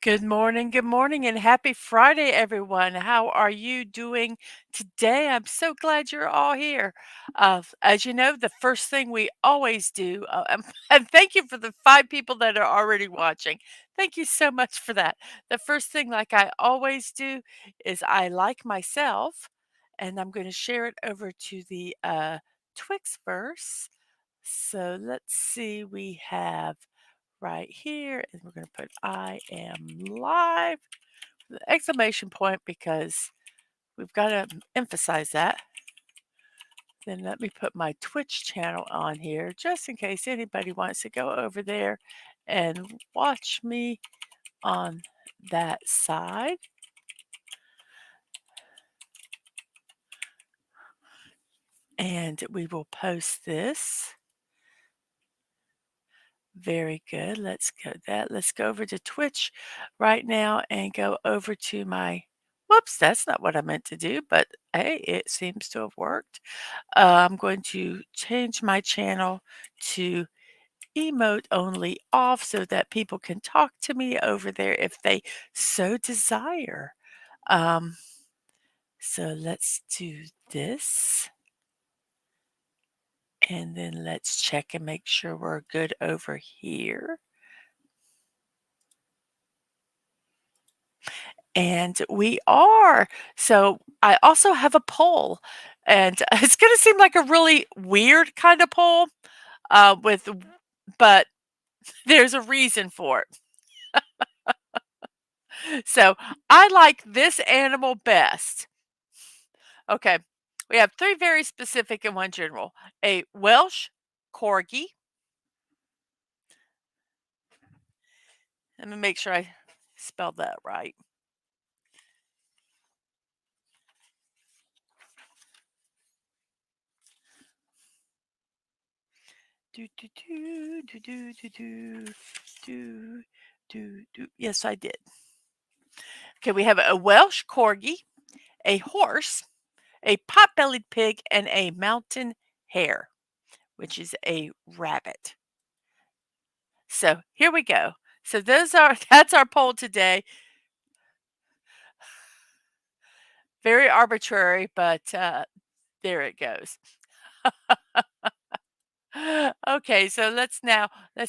good morning, and happy Friday, everyone. How are you doing today? I'm so glad you're all here. As you know, the first thing we always do, and thank you for the 5 people that are already watching. Thank you so much for that. The first thing, like I always do, is I like myself, and I'm going to share it over to the Twix verse. So let's see, we have right here, and we're going to put I am live, the exclamation point, because we've got to emphasize that. Then let me put my Twitch channel on here just in case anybody wants to go over there and watch me on that side. And we will post this. Very good. Let's go that. Let's go over to Twitch right now and go over to my, whoops, that's not what I meant to do, but hey, it seems to have worked. I'm going to change my channel to emote only off so that people can talk to me over there if they so desire. Um, so let's do this. And then let's check and make sure we're good over here. And we are. So I also have a poll, and it's going to seem like a really weird kind of poll, with, but there's a reason for it. So I like this animal best. Okay, we have 3 very specific and 1 general. A Welsh Corgi. Let me make sure I spelled that right. Do do do do do do do do do do. Yes, I did. Okay, we have a Welsh Corgi, a horse, a pot-bellied pig, and a mountain hare, which is a rabbit. So here we go. So those are that's our poll today. Very arbitrary, but there it goes. Okay, so let's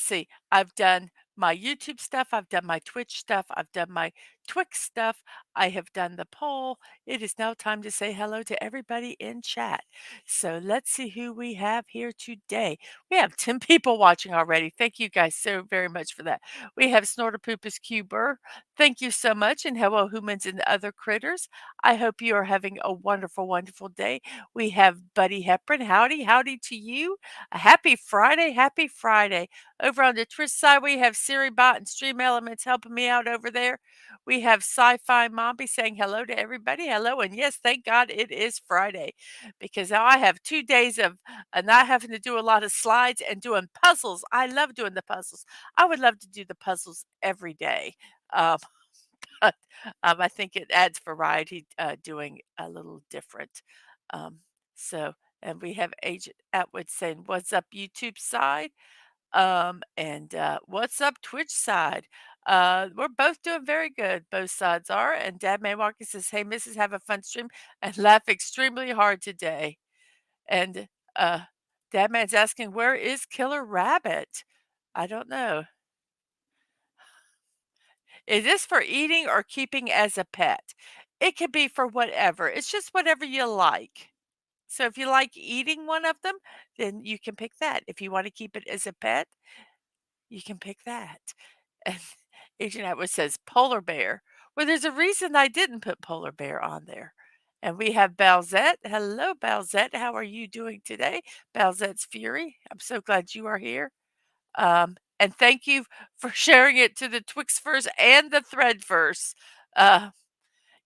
see. I've done my YouTube stuff, I've done my Twitch stuff, I've done my Twix stuff, I have done the poll. It is now time to say hello to everybody in chat. So let's see who we have here today. We have 10 people watching already. Thank you guys so very much for that. We have Snortopoopas Cuber. Thank you so much. And hello, humans and other critters. I hope you are having a wonderful, wonderful day. We have Buddy Hepburn. Howdy, howdy to you. A happy Friday, happy Friday. Over on the Twitch side, we have SiriBot and Stream Elements helping me out over there. We have Sci-Fi Mombi saying hello to everybody. Hello, and yes, thank God it is Friday, because now I have 2 days of not having to do a lot of slides and doing puzzles. I love doing the puzzles. I would love to do the puzzles every day. Um, but I think it adds variety, doing a little different. Um, so, and we have Agent Atwood saying, "What's up, YouTube side?" And what's up, Twitch side? We're both doing very good. Both sides are. And Dad May Walker says, "Hey, Mrs. Have a fun stream and laugh extremely hard today." And Dad Man's asking, "Where is Killer Rabbit?" I don't know. Is this for eating or keeping as a pet? It could be for whatever. It's just whatever you like. So if you like eating one of them, then you can pick that. If you want to keep it as a pet, you can pick that. And Agent Atwood says polar bear. Well, there's a reason I didn't put polar bear on there. And we have Balzette. Hello, Balzette. How are you doing today? Balzette's Fury. I'm so glad you are here. And thank you for sharing it to the Twixverse and the Threadverse. Uh,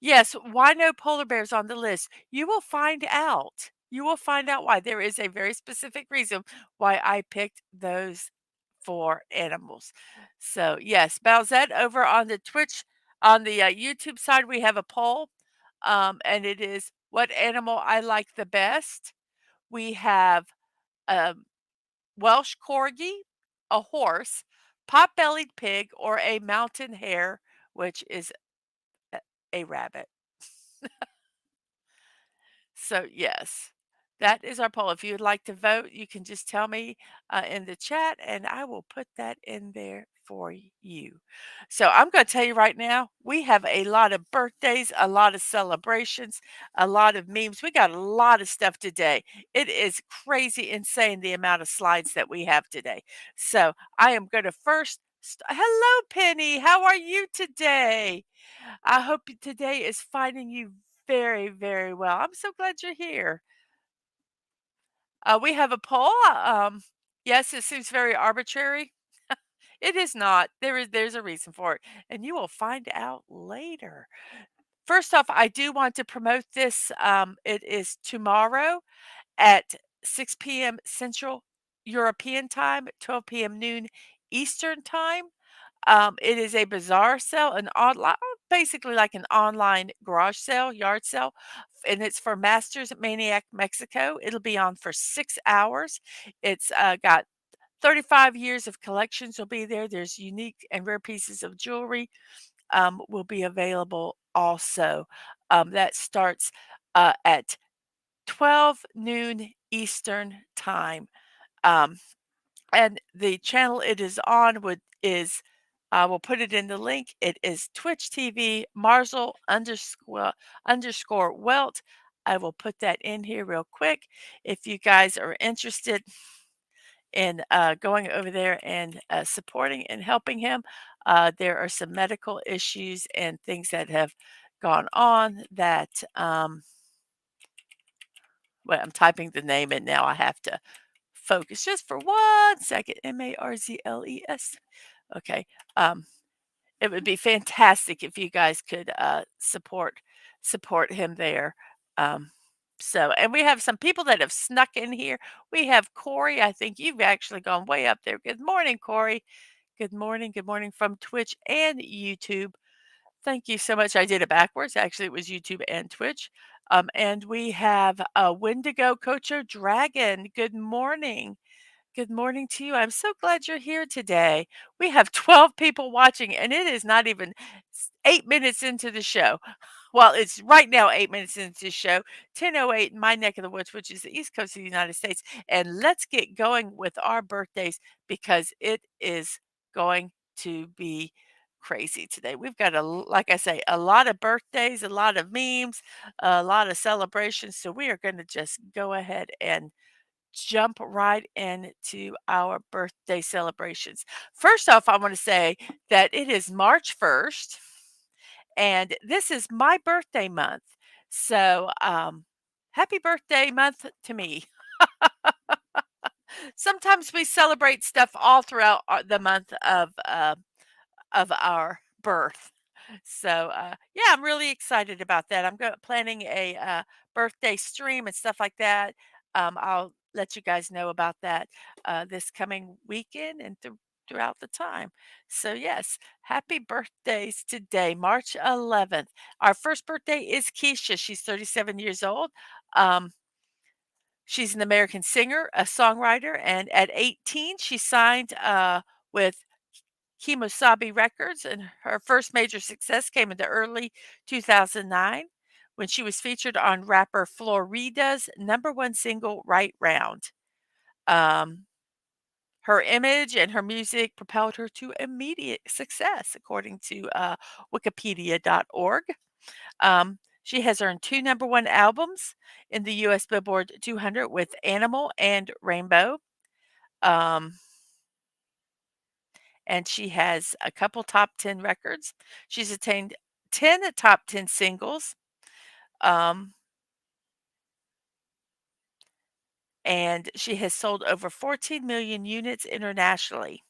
yes, why no polar bears on the list? You will find out. You will find out why. There is a very specific reason why I picked those 4 animals. So, yes, Bowsette over on the Twitch, on the YouTube side, we have a poll, and it is what animal I like the best. We have um, Welsh Corgi, a horse, pot-bellied pig, or a mountain hare, which is a a rabbit. So, yes, that is our poll. If you'd like to vote, you can just tell me in the chat and I will put that in there for you. So, I'm going to tell you right now, we have a lot of birthdays, a lot of celebrations, a lot of memes. We got a lot of stuff today. It is crazy, insane the amount of slides that we have today. So, I am going to first. Hello, Penny. How are you today? I hope today is finding you very, very well. I'm so glad you're here. We have a poll. Yes, it seems very arbitrary. It is not. There's a reason for it, and you will find out later. First off, I do want to promote this. It is tomorrow at 6 p.m. Central European Time, 12 p.m. noon Eastern Time. It is a bazaar sale, an online, basically like an online garage sale, yard sale, and it's for Masters Maniac Mexico. It'll be on for 6 hours. It's got 35 years of collections will be there. There's unique and rare pieces of jewelry will be available also. That starts at 12 noon Eastern time. Um, and the channel it is on would is I will put it in the link. It is Twitch TV Marzle underscore Welt. I will put that in here real quick. If you guys are interested in going over there and supporting and helping him, there are some medical issues and things that have gone on that. Well, I'm typing the name in now. I have to focus just for 1 second. Marzles. Okay. Um, it would be fantastic if you guys could support him there. Um, and we have some people that have snuck in here. We have Corey. I think you've actually gone way up there. Good morning, Corey. Good morning. Good morning from Twitch and YouTube. Thank you so much. I did it backwards. Actually, it was YouTube and Twitch. And we have Wendigo Coacher Dragon. Good morning. Good morning to you. I'm so glad you're here today. We have 12 people watching, and it is not even 8 minutes into the show. Well, it's right now 8 minutes into the show, 10:08 in my neck of the woods, which is the East Coast of the United States. And let's get going with our birthdays because it is going to be crazy today. We've got like I say, a lot of birthdays, a lot of memes, a lot of celebrations. So we are going to just go ahead and jump right into our birthday celebrations. First off, I want to say that it is March 1st, and this is my birthday month. So, happy birthday month to me. Sometimes we celebrate stuff all throughout the month of our birth. So, yeah, I'm really excited about that. Planning a birthday stream and stuff like that. I'll let you guys know about that this coming weekend and throughout the time. So, yes, happy birthdays today, March 11th. Our first birthday is Keisha. She's 37 years old. Um, she's an American singer, a songwriter, and at 18, she signed with Kemosabe Records, and her first major success came in the early 2009 when she was featured on rapper Florida's #1 single, Right Round. Um, Her image and her music propelled her to immediate success, according to Wikipedia.org. She has earned two #1 albums in the US Billboard 200 with Animal and Rainbow. Um, and she has a couple top 10 records. She's attained 10 top 10 singles, um, and she has sold over 14 million units internationally.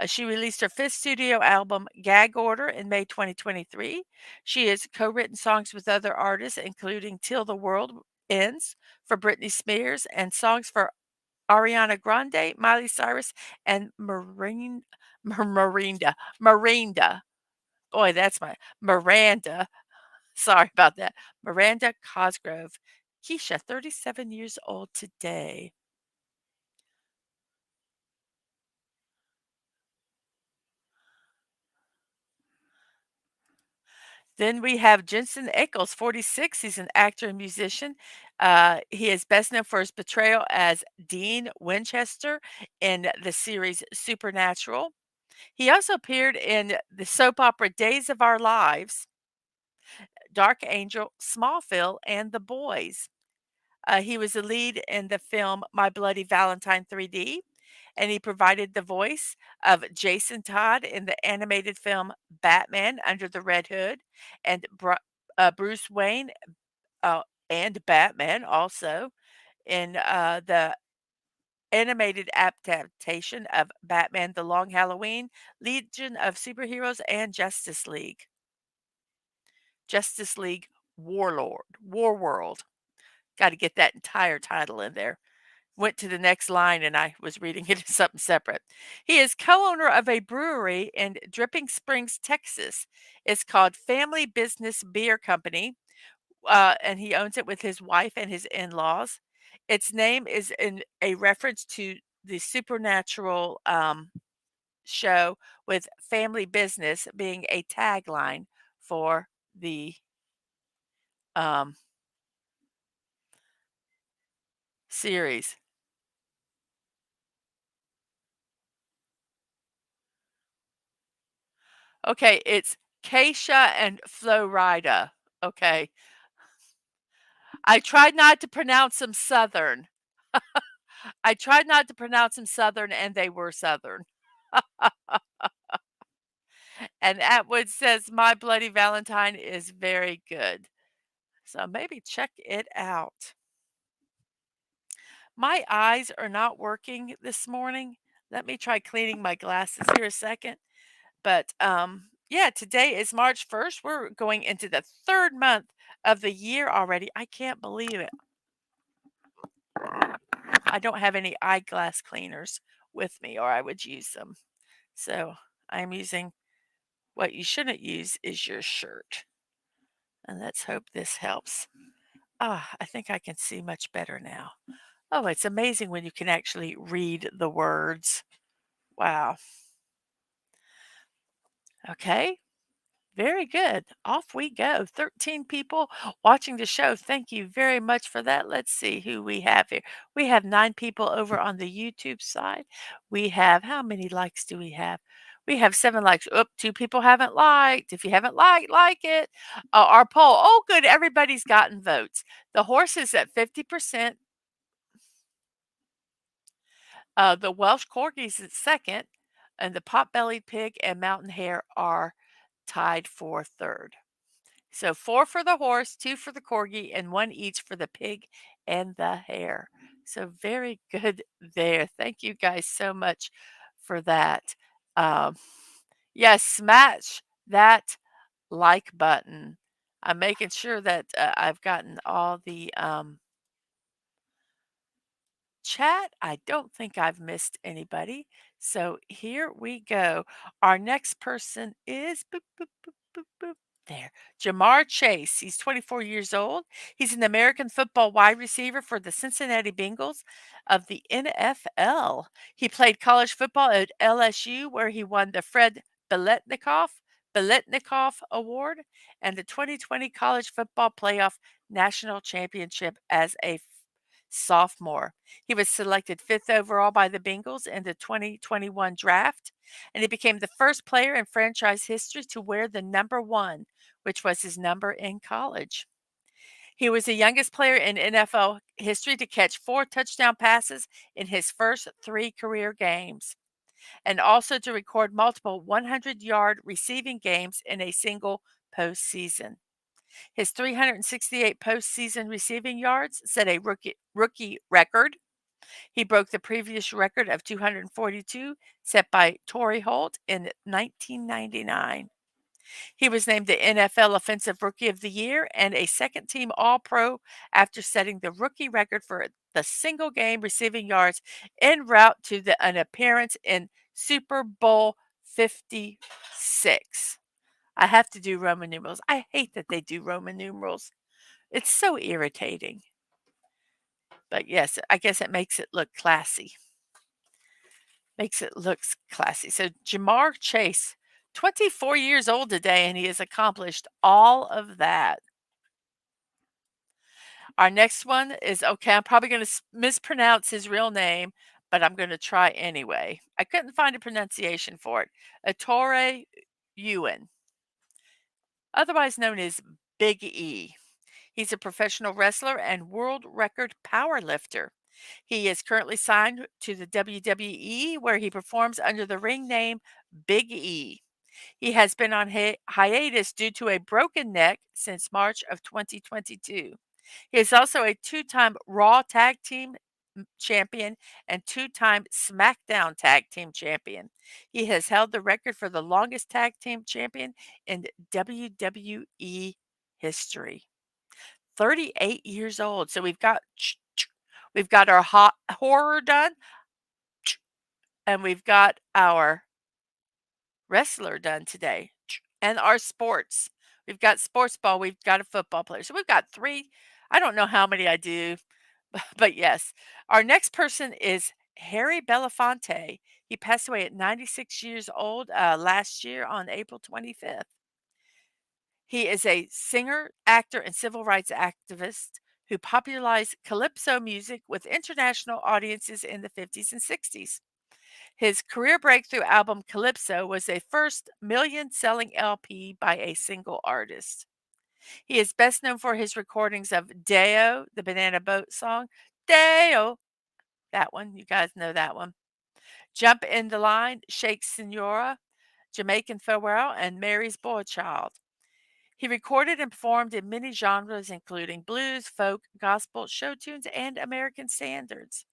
She released her fifth studio album, Gag Order, in May 2023. She has co written songs with other artists, including Till the World Ends for Britney Spears and songs for Ariana Grande, Miley Cyrus, and Miranda. Boy, that's my Miranda. Sorry about that. Miranda Cosgrove. Keisha, 37 years old today. Then we have Jensen Ackles, 46. He's an actor and musician. He is best known for his portrayal as Dean Winchester in the series Supernatural. He also appeared in the soap opera Days of Our Lives, Dark Angel, Smallville, and The Boys. He was the lead in the film My Bloody Valentine 3D, and he provided the voice of Jason Todd in the animated film Batman Under the Red Hood, and Bruce Wayne uh, and Batman also in the animated adaptation of Batman The Long Halloween, Legion of Superheroes, and Justice League Warworld. Got to get that entire title in there. Went to the next line and I was reading it as something separate. He is co-owner of a brewery in Dripping Springs, Texas. It's called Family Business Beer Company, and he owns it with his wife and his in-laws. Its name is in a reference to the supernatural show, with family business being a tagline for the um, series. Okay, it's Keisha and Florida. Okay. I tried not to pronounce them Southern. I tried not to pronounce them Southern, and they were Southern. And Atwood says, My Bloody Valentine is very good. So maybe check it out. My eyes are not working this morning. Let me try cleaning my glasses here a second. But yeah, today is March 1st. We're going into the third month of the year already. I can't believe it. I don't have any eyeglass cleaners with me, or I would use them. So I'm using what you shouldn't use is your shirt. And let's hope this helps. Ah, I think I can see much better now. Oh, it's amazing when you can actually read the words. Wow. Okay. Very good. Off we go. 13 people watching the show. Thank you very much for that. Let's see who we have here. We have 9 people over on the YouTube side. We have, how many likes do we have? We have 7 likes. Oop, 2 people haven't liked. If you haven't liked, like it. Our poll. Oh, good. Everybody's gotten votes. The horse is at 50%. The Welsh Corgis is second. And the pot-bellied pig and mountain hare are tied for third. So 4 for the horse, 2 for the corgi, and 1 each for the pig and the hare. So very good there. Thank you guys so much for that. Um, yes, smash that like button. I'm making sure that I've gotten all the chat. I don't think I've missed anybody. So here we go. Our next person is boop, boop, boop, boop, boop, there. Jamar Chase. He's 24 years old. He's an American football wide receiver for the Cincinnati Bengals of the NFL. He played college football at LSU, where he won the Fred Biletnikoff Award and the 2020 College Football Playoff National Championship as a sophomore. He was selected 5th overall by the Bengals in the 2021 draft, and he became the first player in franchise history to wear the number 1, which was his number in college. He was the youngest player in NFL history to catch 4 touchdown passes in his first 3 career games, and also to record multiple 100-yard receiving games in a single postseason. His 368 postseason receiving yards set a rookie record. He broke the previous record of 242 set by Torrey Holt in 1999. He was named the NFL Offensive Rookie of the Year and a second team All Pro after setting the rookie record for the single game receiving yards en route to an appearance in Super Bowl 56. I have to do Roman numerals. I hate that they do Roman numerals. It's so irritating. But yes, I guess it makes it look classy. Makes it looks classy. So Jamar Chase, 24 years old today, and he has accomplished all of that. Our next one is okay, I'm probably gonna mispronounce his real name, but I'm gonna try anyway. I couldn't find a pronunciation for it. Ettore Ewan, otherwise known as Big E. He's a professional wrestler and world record power lifter. He is currently signed to the WWE, where he performs under the ring name Big E. He has been on hiatus due to a broken neck since March of 2022. He is also a two-time Raw Tag Team champion and two-time SmackDown Tag Team champion. He has held the record for the longest tag team champion in WWE history. 38 years old. So we've got our hot horror done, and we've got our wrestler done today, and our sports. We've got sports ball, we've got a football player. So we've got 3. I don't know how many I do, but yes. Our next person is Harry Belafonte. He passed away at 96 years old last year on April 25th. He is a singer, actor, and civil rights activist who popularized calypso music with international audiences in the 50s and 60s. His career breakthrough album Calypso was a first million selling LP by a single artist. He is best known for his recordings of Deo, the Banana Boat song. Deo, that one, you guys know that one. Jump in the Line, Shake Senora, Jamaican Farewell, and Mary's Boy Child. He recorded and performed in many genres, including blues, folk, gospel, show tunes, and American standards.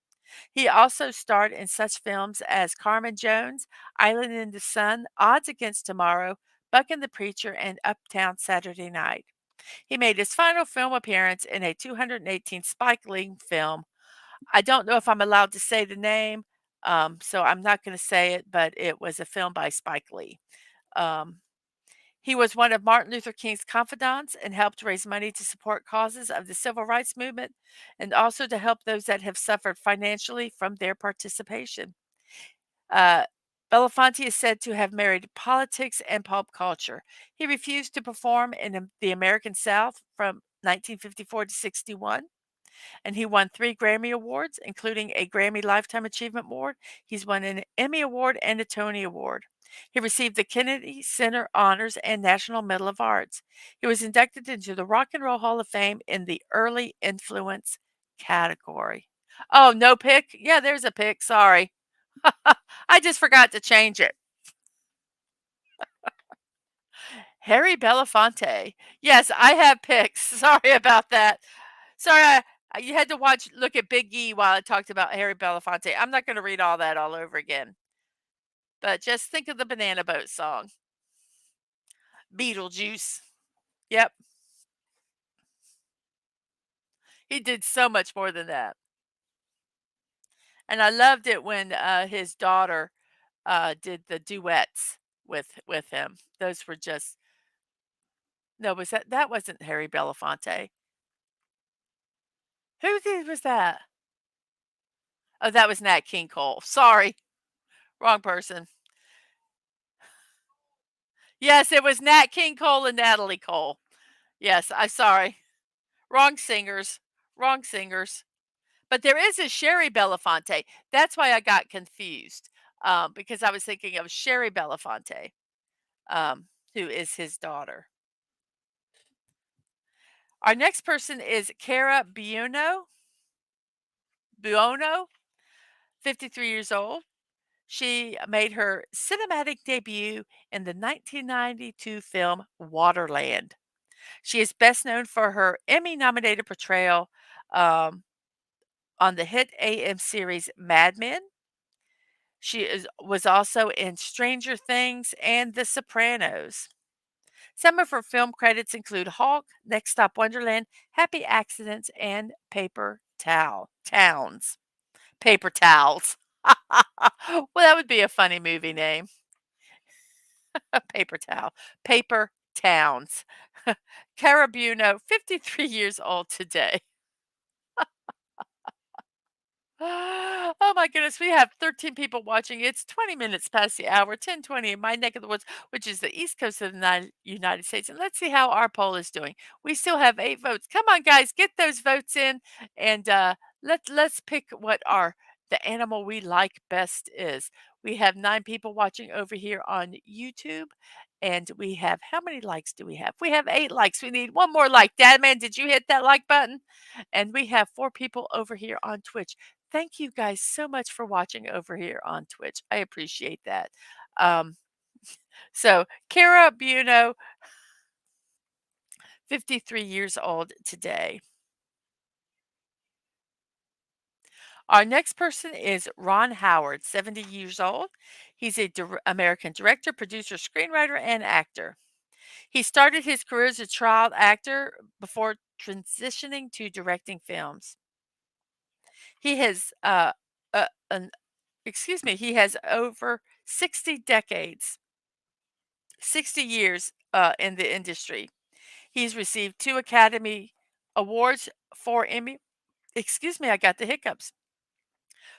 He also starred in such films as Carmen Jones, Island in the Sun, Odds Against Tomorrow, Buck and the Preacher, and Uptown Saturday Night. He made his final film appearance in a 218 Spike Lee film. I don't know if I'm allowed to say the name, so I'm not going to say it, but it was a film by Spike Lee. Um, he was one of Martin Luther King's confidants and helped raise money to support causes of the civil rights movement and also to help those that have suffered financially from their participation. Uh, Belafonte is said to have married politics and pulp culture. He refused to perform in the American South from 1954 to 61, and he won 3 Grammy Awards, including a Grammy Lifetime Achievement Award. He's won an Emmy Award and a Tony Award. He received the Kennedy Center Honors and National Medal of Arts. He was inducted into the Rock and Roll Hall of Fame in the Early Influence category. Oh, no pick? Yeah, there's a pick. Sorry. I just forgot to change it. Harry Belafonte. Yes, I have picks. Sorry about that. Sorry, you had to look at Big E while I talked about Harry Belafonte. I'm not going to read all that all over again, but just think of the Banana Boat song. Beetlejuice. Yep, he did so much more than that, and I loved it when his daughter did the duets with him. Those were just no. Was that wasn't Harry Belafonte? Was that? Oh, that was Nat King Cole. Sorry, wrong person. Yes, it was Nat King Cole and Natalie Cole. Yes, I sorry. Wrong singers. Wrong singers. But there is a Sherry Belafonte. That's why I got confused. Because I was thinking of Sherry Belafonte, who is his daughter. Our next person is Cara Buono, 53 years old. She made her cinematic debut in the 1992 film Waterland. She is best known for her Emmy-nominated portrayal um, on the hit AM series Mad Men. Was also in Stranger Things and The Sopranos. Some of her film credits include Hawk, Next Stop Wonderland, Happy Accidents, and Towns. Paper Towels. Well, that would be a funny movie name. Paper Towel. Paper Towns. Carabuno, 53 years old today. Oh my goodness, we have 13 people watching. It's 20 minutes past the hour, 10:20 in my neck of the woods, which is the East Coast of the United States. And let's see how our poll is doing. We still have 8 votes. Come on, guys, get those votes in and let's pick what our the animal we like best is. We have 9 people watching over here on YouTube. And we have how many likes do we have? We have 8 likes. We need one more like. Dadman, did you hit that like button? And we have 4 people over here on Twitch. Thank you guys so much for watching over here on Twitch. I appreciate that. Um, so Kara Buno, 53 years old today. Our next person is Ron Howard, 70 years old. He's a American director, producer, screenwriter, and actor. He started his career as a child actor before transitioning to directing films. He has an excuse me, he has over 60 decades 60 years in the industry. He's received 2 Academy Awards, 4 Emmy, excuse me, I got the hiccups,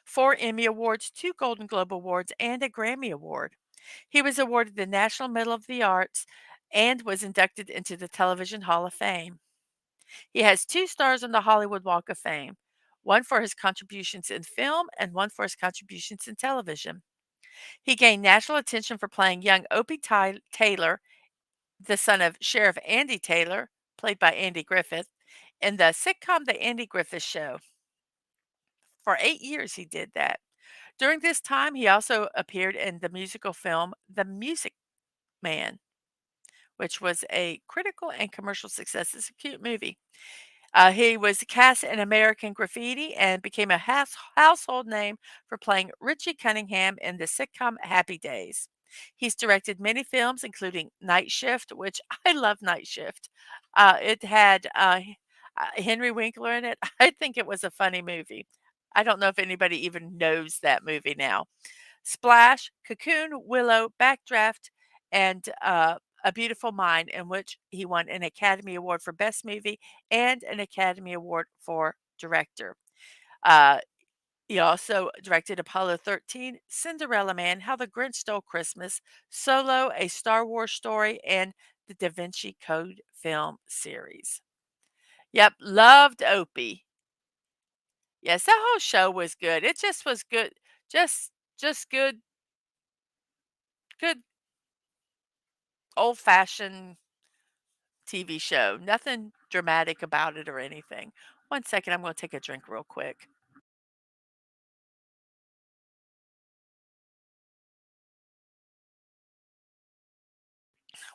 4 Emmy Awards, 2 Golden Globe Awards, and a Grammy Award. He was awarded the National Medal of the Arts and was inducted into the Television Hall of Fame. He has 2 stars on the Hollywood Walk of Fame, one for his contributions in film and one for his contributions in television. He gained national attention for playing young Opie Taylor, the son of Sheriff Andy Taylor, played by Andy Griffith, in the sitcom The Andy Griffith Show. For 8 years, he did that. During this time, he also appeared in the musical film The Music Man, which was a critical and commercial success. It's a cute movie. He was cast in American Graffiti and became a household name for playing Richie Cunningham in the sitcom Happy Days. He's directed many films, including Night Shift, which I love Night Shift. It had Henry Winkler in it. I think it was a funny movie. I don't know if anybody even knows that movie now. Splash, Cocoon, Willow, Backdraft, and A Beautiful Mind, in which he won an Academy Award for Best Movie and an Academy Award for Director. Uh, he also directed Apollo 13, Cinderella Man, How the Grinch Stole Christmas, Solo, A Star Wars Story, and the Da Vinci Code film series. Yep, loved Opie. Yes, that whole show was good. It just was good. Just good old-fashioned TV show. Nothing dramatic about it or anything. One second, I'm gonna take a drink real quick.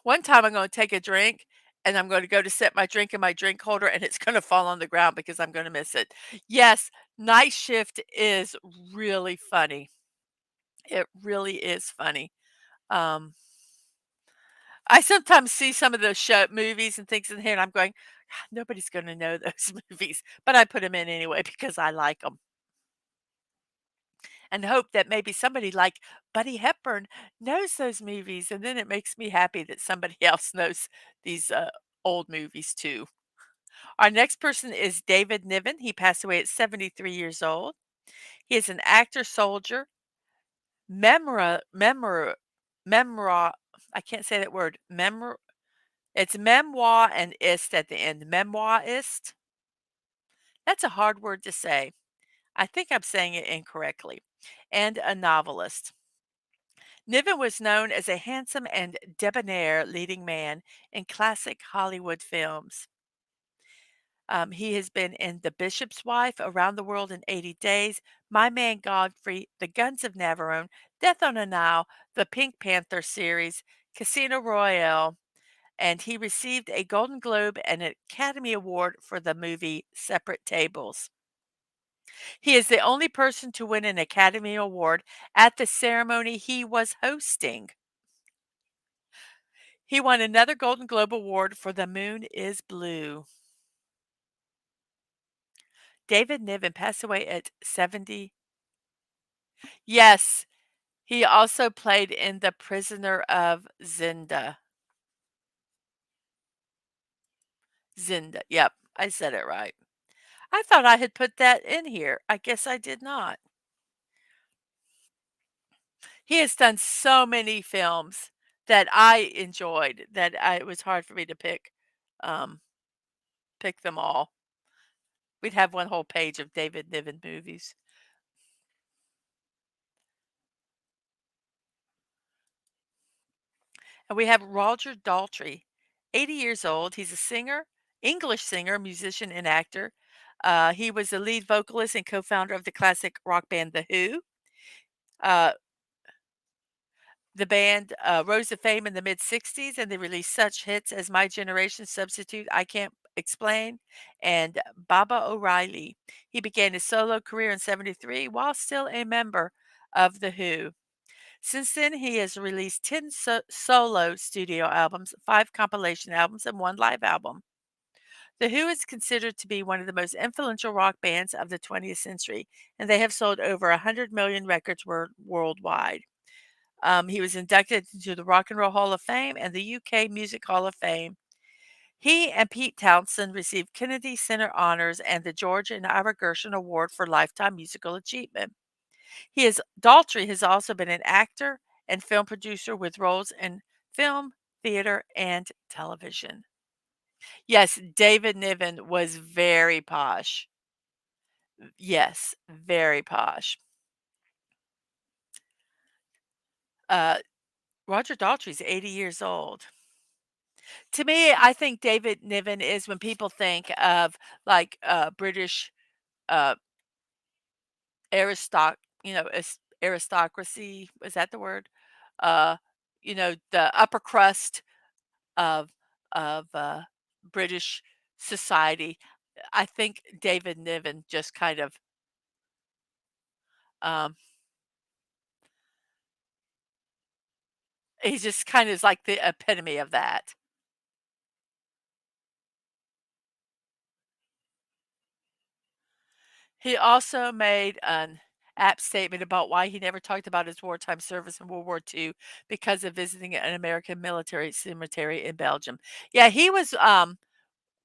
One time I'm gonna take a drink, and I'm gonna go to set my drink in my drink holder, and it's gonna fall on the ground because I'm gonna miss it. Yes, Night Shift is really funny. It really is funny. Um, I sometimes see some of those movies and things in here, and I'm going, "God, nobody's gonna know those movies," but I put them in anyway because I like them. And hope that maybe somebody like Buddy Hepburn knows those movies, and then it makes me happy that somebody else knows these, old movies too. Our next person is David Niven. He passed away at 73 years old. He is an actor, soldier, memora memor memora I can't say that word, it's memoir and ist at the end, memoirist? That's a hard word to say. I think I'm saying it incorrectly. And a novelist. Niven was known as a handsome and debonair leading man in classic Hollywood films. He has been in The Bishop's Wife, Around the World in 80 Days, My Man Godfrey, The Guns of Navarone, Death on a Nile, the Pink Panther series, Casino Royale, and he received a Golden Globe and an Academy Award for the movie Separate Tables. He is the only person to win an Academy Award at the ceremony he was hosting. He won another Golden Globe Award for The Moon is Blue. David Niven passed away at 70. Yes, he also played in The Prisoner of Zinda. Zinda, yep, I said it right. I thought I had put that in here. I guess I did not. He has done so many films that I enjoyed that it was hard for me to um, pick them all. We'd have one whole page of David Niven movies. And we have Roger Daltrey, 80 years old. He's a singer, English singer, musician, and actor. He was the lead vocalist and co-founder of the classic rock band The Who. Uh, the band rose to fame in the mid 60s and they released such hits as My Generation Substitute, I Can't Explain, and Baba O'Reilly. He began his solo career in 73 while still a member of The Who. Since then, he has released 10 solo studio albums, 5 compilation albums, and 1 live album. The Who is considered to be one of the most influential rock bands of the 20th century, and they have sold over 100 million records worldwide. He was inducted into the Rock and Roll Hall of Fame and the UK Music Hall of Fame. He and Pete Townsend received Kennedy Center honors and the George and Ira Gershwin Award for Lifetime Musical Achievement. Daltrey has also been an actor and film producer with roles in film, theater, and television. Yes, David Niven was very posh. Yes, very posh. Uh, Roger Daltrey's 80 years old. To me, I think David Niven is when people think of like British uh, aristocracy. Is that the word? Uh, the upper crust of of British society. I think David Niven just kind of um, he just kind of is like the epitome of that. He also made an apt statement about why he never talked about his wartime service in World War II because of visiting an American military cemetery in Belgium. Yeah, he was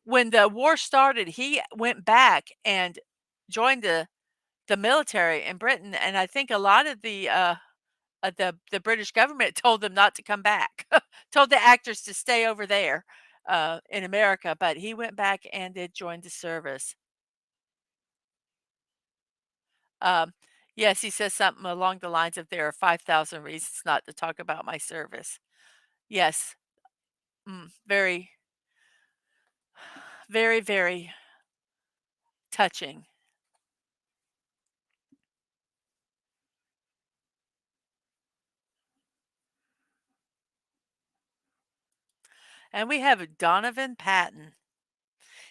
when the war started, he went back and joined the military in Britain, and I think a lot of the British government told them not to come back, told the actors to stay over there in America, but he went back and did join the service. Um, yes, he says something along the lines of there are 5,000 reasons not to talk about my service. Yes, very, very, very touching. And we have Donovan Patton.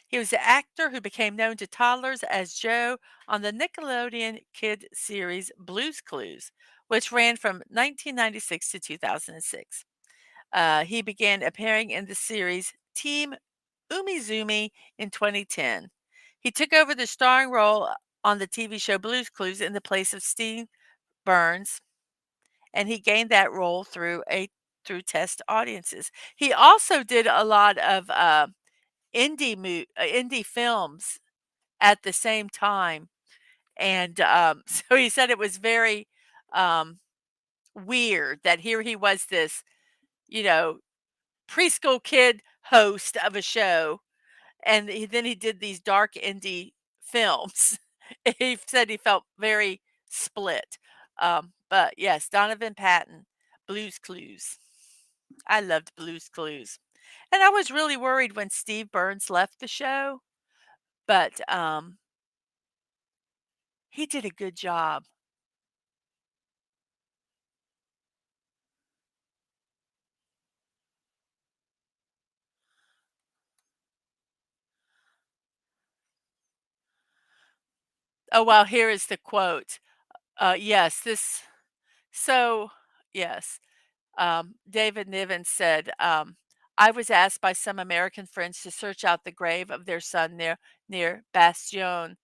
He was the actor who became known to toddlers as Joe on the Nickelodeon kid series Blue's Clues, which ran from 1996 to 2006. He began appearing in the series Team Umizoomi in 2010. He took over the starring role on the TV show Blue's Clues in the place of Steve Burns, and he gained that role through test audiences. He also did a lot of indie films at the same time, and so he said it was very um, weird that here he was this, you know, preschool kid host of a show, and then he did these dark indie films. He said he felt very split. But yes, Donovan Patton, Blues Clues. I loved Blues Clues. And I was really worried when Steve Burns left the show, but he did a good job. Oh, well, here is the quote. Yes, so, yes. David Niven said, I was asked by some American friends to search out the grave of their son near Bastion.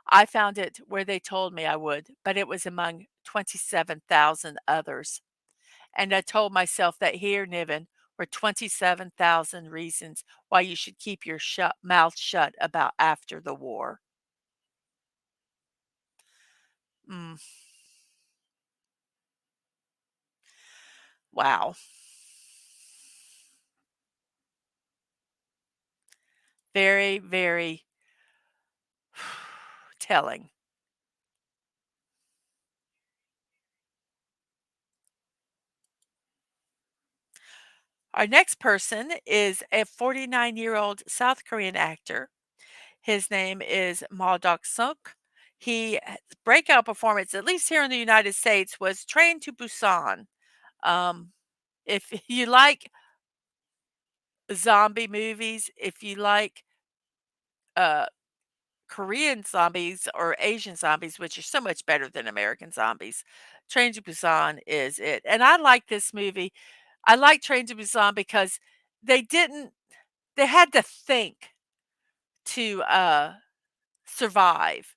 I found it where they told me I would, but it was among 27,000 others. And I told myself that here, Niven, were 27,000 reasons why you should keep your mouth shut about after the war. Mm, wow. Very, very telling. Our next person is a 49-year-old South Korean actor. His name is Ma Dok-suk. He breakout performance, at least here in the United States, was Train to Busan. Um, if you like zombie movies, if you like uh, Korean zombies or Asian zombies, which are so much better than American zombies, Train to Busan is it. And I like this movie. I like Train to Busan because they didn't they had to think to survive.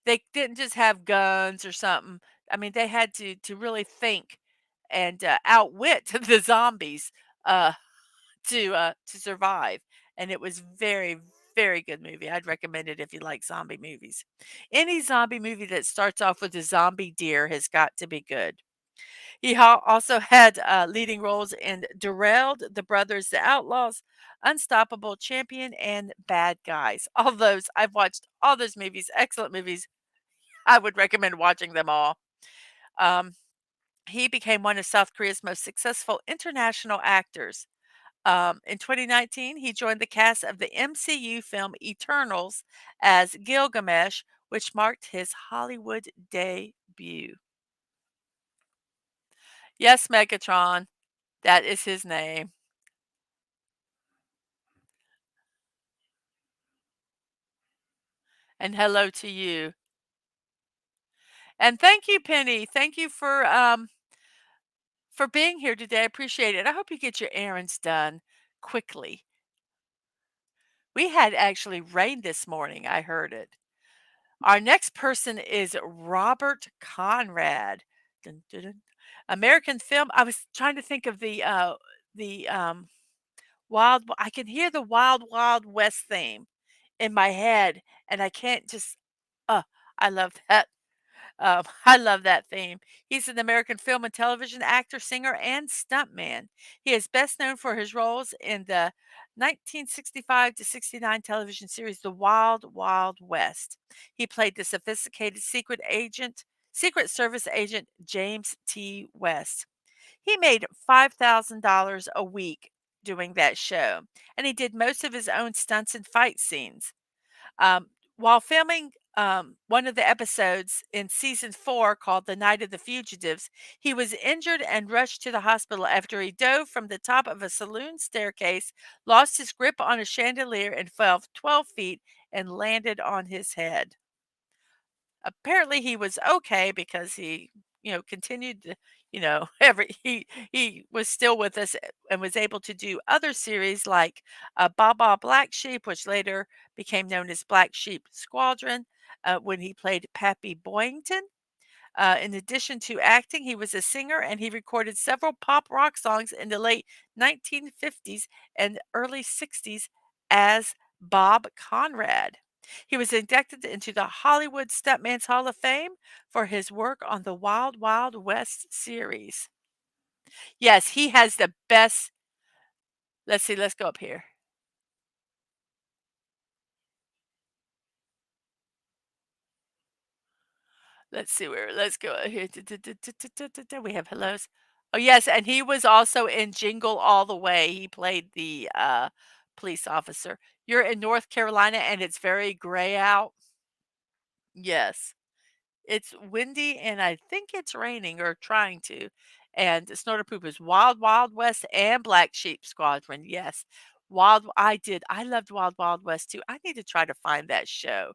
They didn't just have guns or something. I mean, they had to really think and outwit the zombies uh to survive. And it was very, very good movie. I'd recommend it if you like zombie movies. Any zombie movie that starts off with a zombie deer has got to be good. He also had leading roles in Derailed, The Brothers, The Outlaws, Unstoppable Champion, and Bad Guys. All those, I've watched all those movies, excellent movies. I would recommend watching them all. Um, he became one of South Korea's most successful international actors. In 2019, he joined the cast of the MCU film Eternals as Gilgamesh, which marked his Hollywood debut. Yes, Megatron, that is his name. And hello to you. And thank you, Penny. Thank you for being here today. I appreciate it. I hope you get your errands done quickly. We had actually rain this morning. I heard it. Our next person is Robert Conrad. Dun, dun, dun. American film. I was trying to think of the I can hear the Wild Wild West theme in my head, and I can't just. Uh, I love that. I love that theme. He's an American film and television actor, singer, and stuntman. He is best known for his roles in the 1965 to 69 television series The Wild Wild West. He played the sophisticated Secret Service agent James T. West. He made $5,000 a week doing that show, and he did most of his own stunts and fight scenes. While filming one of the episodes in season 4 called The Night of the Fugitives, he was injured and rushed to the hospital after he dove from the top of a saloon staircase, lost his grip on a chandelier, and fell 12 feet and landed on his head. Apparently he was okay because he continued to, every he was still with us and was able to do other series like Baba Black Sheep, which later became known as Black Sheep Squadron, when he played Pappy Boyington. In addition to acting, he was a singer and he recorded several pop rock songs in the late 1950s and early 60s as Bob Conrad. He was inducted into the Hollywood Stuntman's Hall of Fame for his work on the Wild Wild West series. Yes, he has the best. Let's see, let's go up here. Let's see where let's go here. We have hellos. Oh, yes, and he was also in Jingle All the Way. He played the, police officer. You're in North Carolina, and it's very gray out? Yes. It's windy, and I think it's raining or trying to, and Snorter Poop is Wild Wild West and Black Sheep Squadron, yes. I loved Wild Wild West too. I need to try to find that show.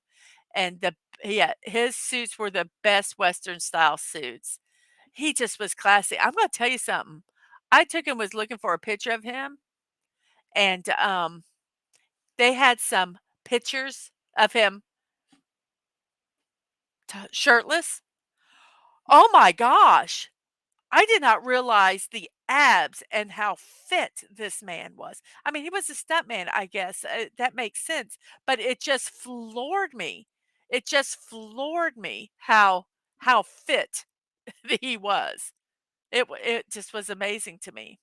And yeah, his suits were the best Western style suits. He just was classy. I'm gonna tell you something. I took and was looking for a picture of him, and, they had some pictures of him shirtless. Oh my gosh! I did not realize the abs and how fit this man was. I mean, he was a stuntman, I guess, that makes sense, but it just floored me. It just floored me how fit he was. It just was amazing to me.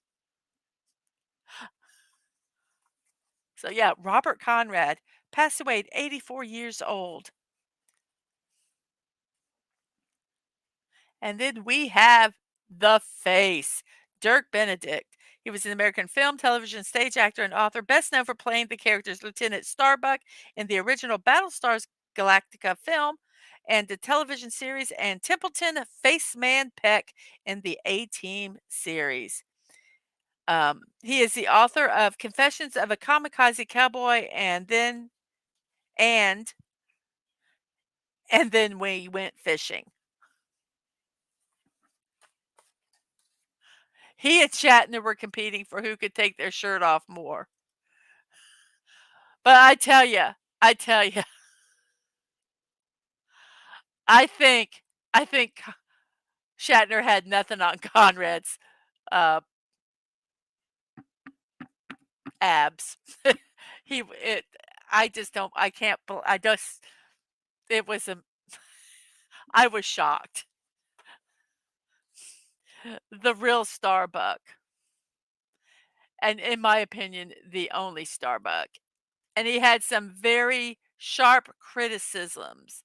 So, yeah, Robert Conrad passed away at 84 years old. And then we have the face, Dirk Benedict. He was an American film, television, stage actor, and author, best known for playing the characters Lieutenant Starbuck in the original Battlestars Galactica film and the television series, and Templeton Faceman Peck in the A-Team series. He is the author of Confessions of a Kamikaze Cowboy and and then we went fishing. He and Shatner were competing for who could take their shirt off more. But I tell you, I think I think Shatner had nothing on Conrad's, uh, abs. He it I just don't I can't bel I just it was a I was shocked. The real Starbuck, and in my opinion, the only Starbuck. And he had some very sharp criticisms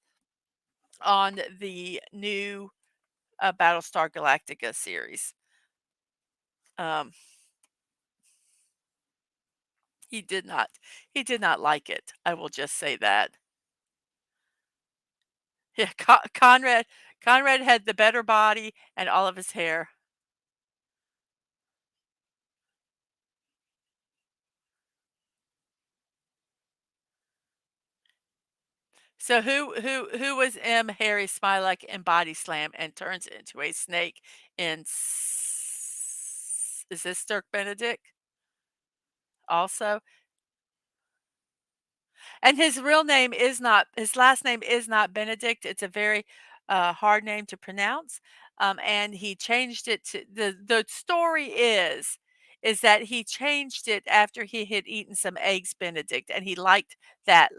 on the new, Battlestar Galactica series. Um, he did not he did not like it, I will just say that. Yeah, Conrad had the better body and all of his hair. So who was M. Harry Smilac in Body Slam and turns into a snake in is this Dirk Benedict also? And his last name is not Benedict. It's a very hard name to pronounce. And he changed it to the story is that he changed it after he had eaten some eggs Benedict and he liked that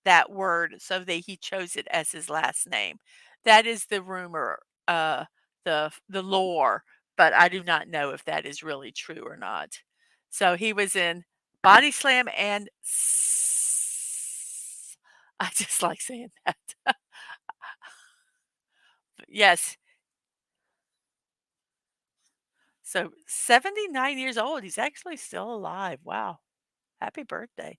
that word so that he chose it as his last name. That is the rumor, the lore, but I do not know if that is really true or not. So he was in Body Slam and I just like saying that. Yes. So 79 years old. He's actually still alive. Wow. Happy birthday.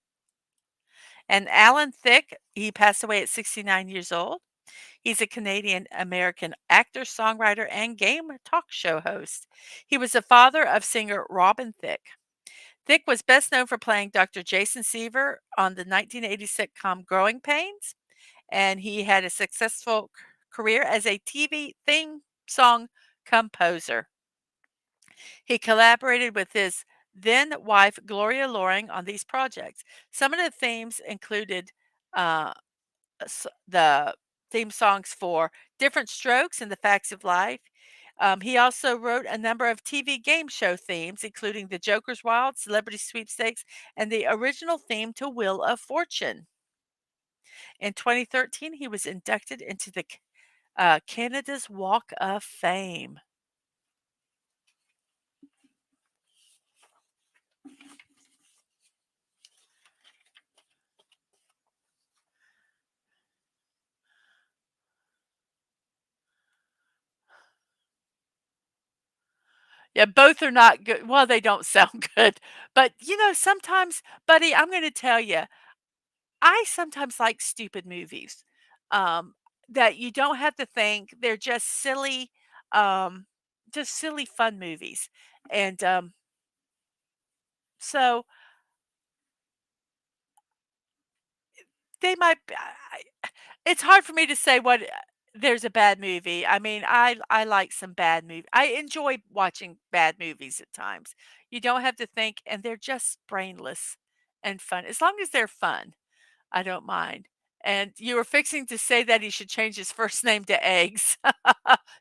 And Alan Thicke, he passed away at 69 years old. He's a Canadian American actor, songwriter, and game talk show host. He was the father of singer Robin Thicke. Thicke was best known for playing Dr. Jason Seaver on the 1980 sitcom Growing Pains, and he had a successful career as a TV theme song composer. He collaborated with his then wife Gloria Loring on these projects. Some of the themes included uh, the theme songs for Different Strokes and The Facts of Life. He also wrote a number of TV game show themes, including The Joker's Wild, Celebrity Sweepstakes, and the original theme to Wheel of Fortune. In 2013, he was inducted into the Canada's Walk of Fame. Yeah, both are not good. Well, they don't sound good, but sometimes, buddy, I'm going to tell you, I sometimes like stupid movies um, that you don't have to think. They're um, just silly fun movies, and so they might. It's hard for me to say what there's a bad movie. I mean, I like some bad movie. I enjoy watching bad movies at times. You don't have to think, and they're just brainless and fun. As long as they're fun, I don't mind. And you were fixing to say that he should change his first name to Eggs.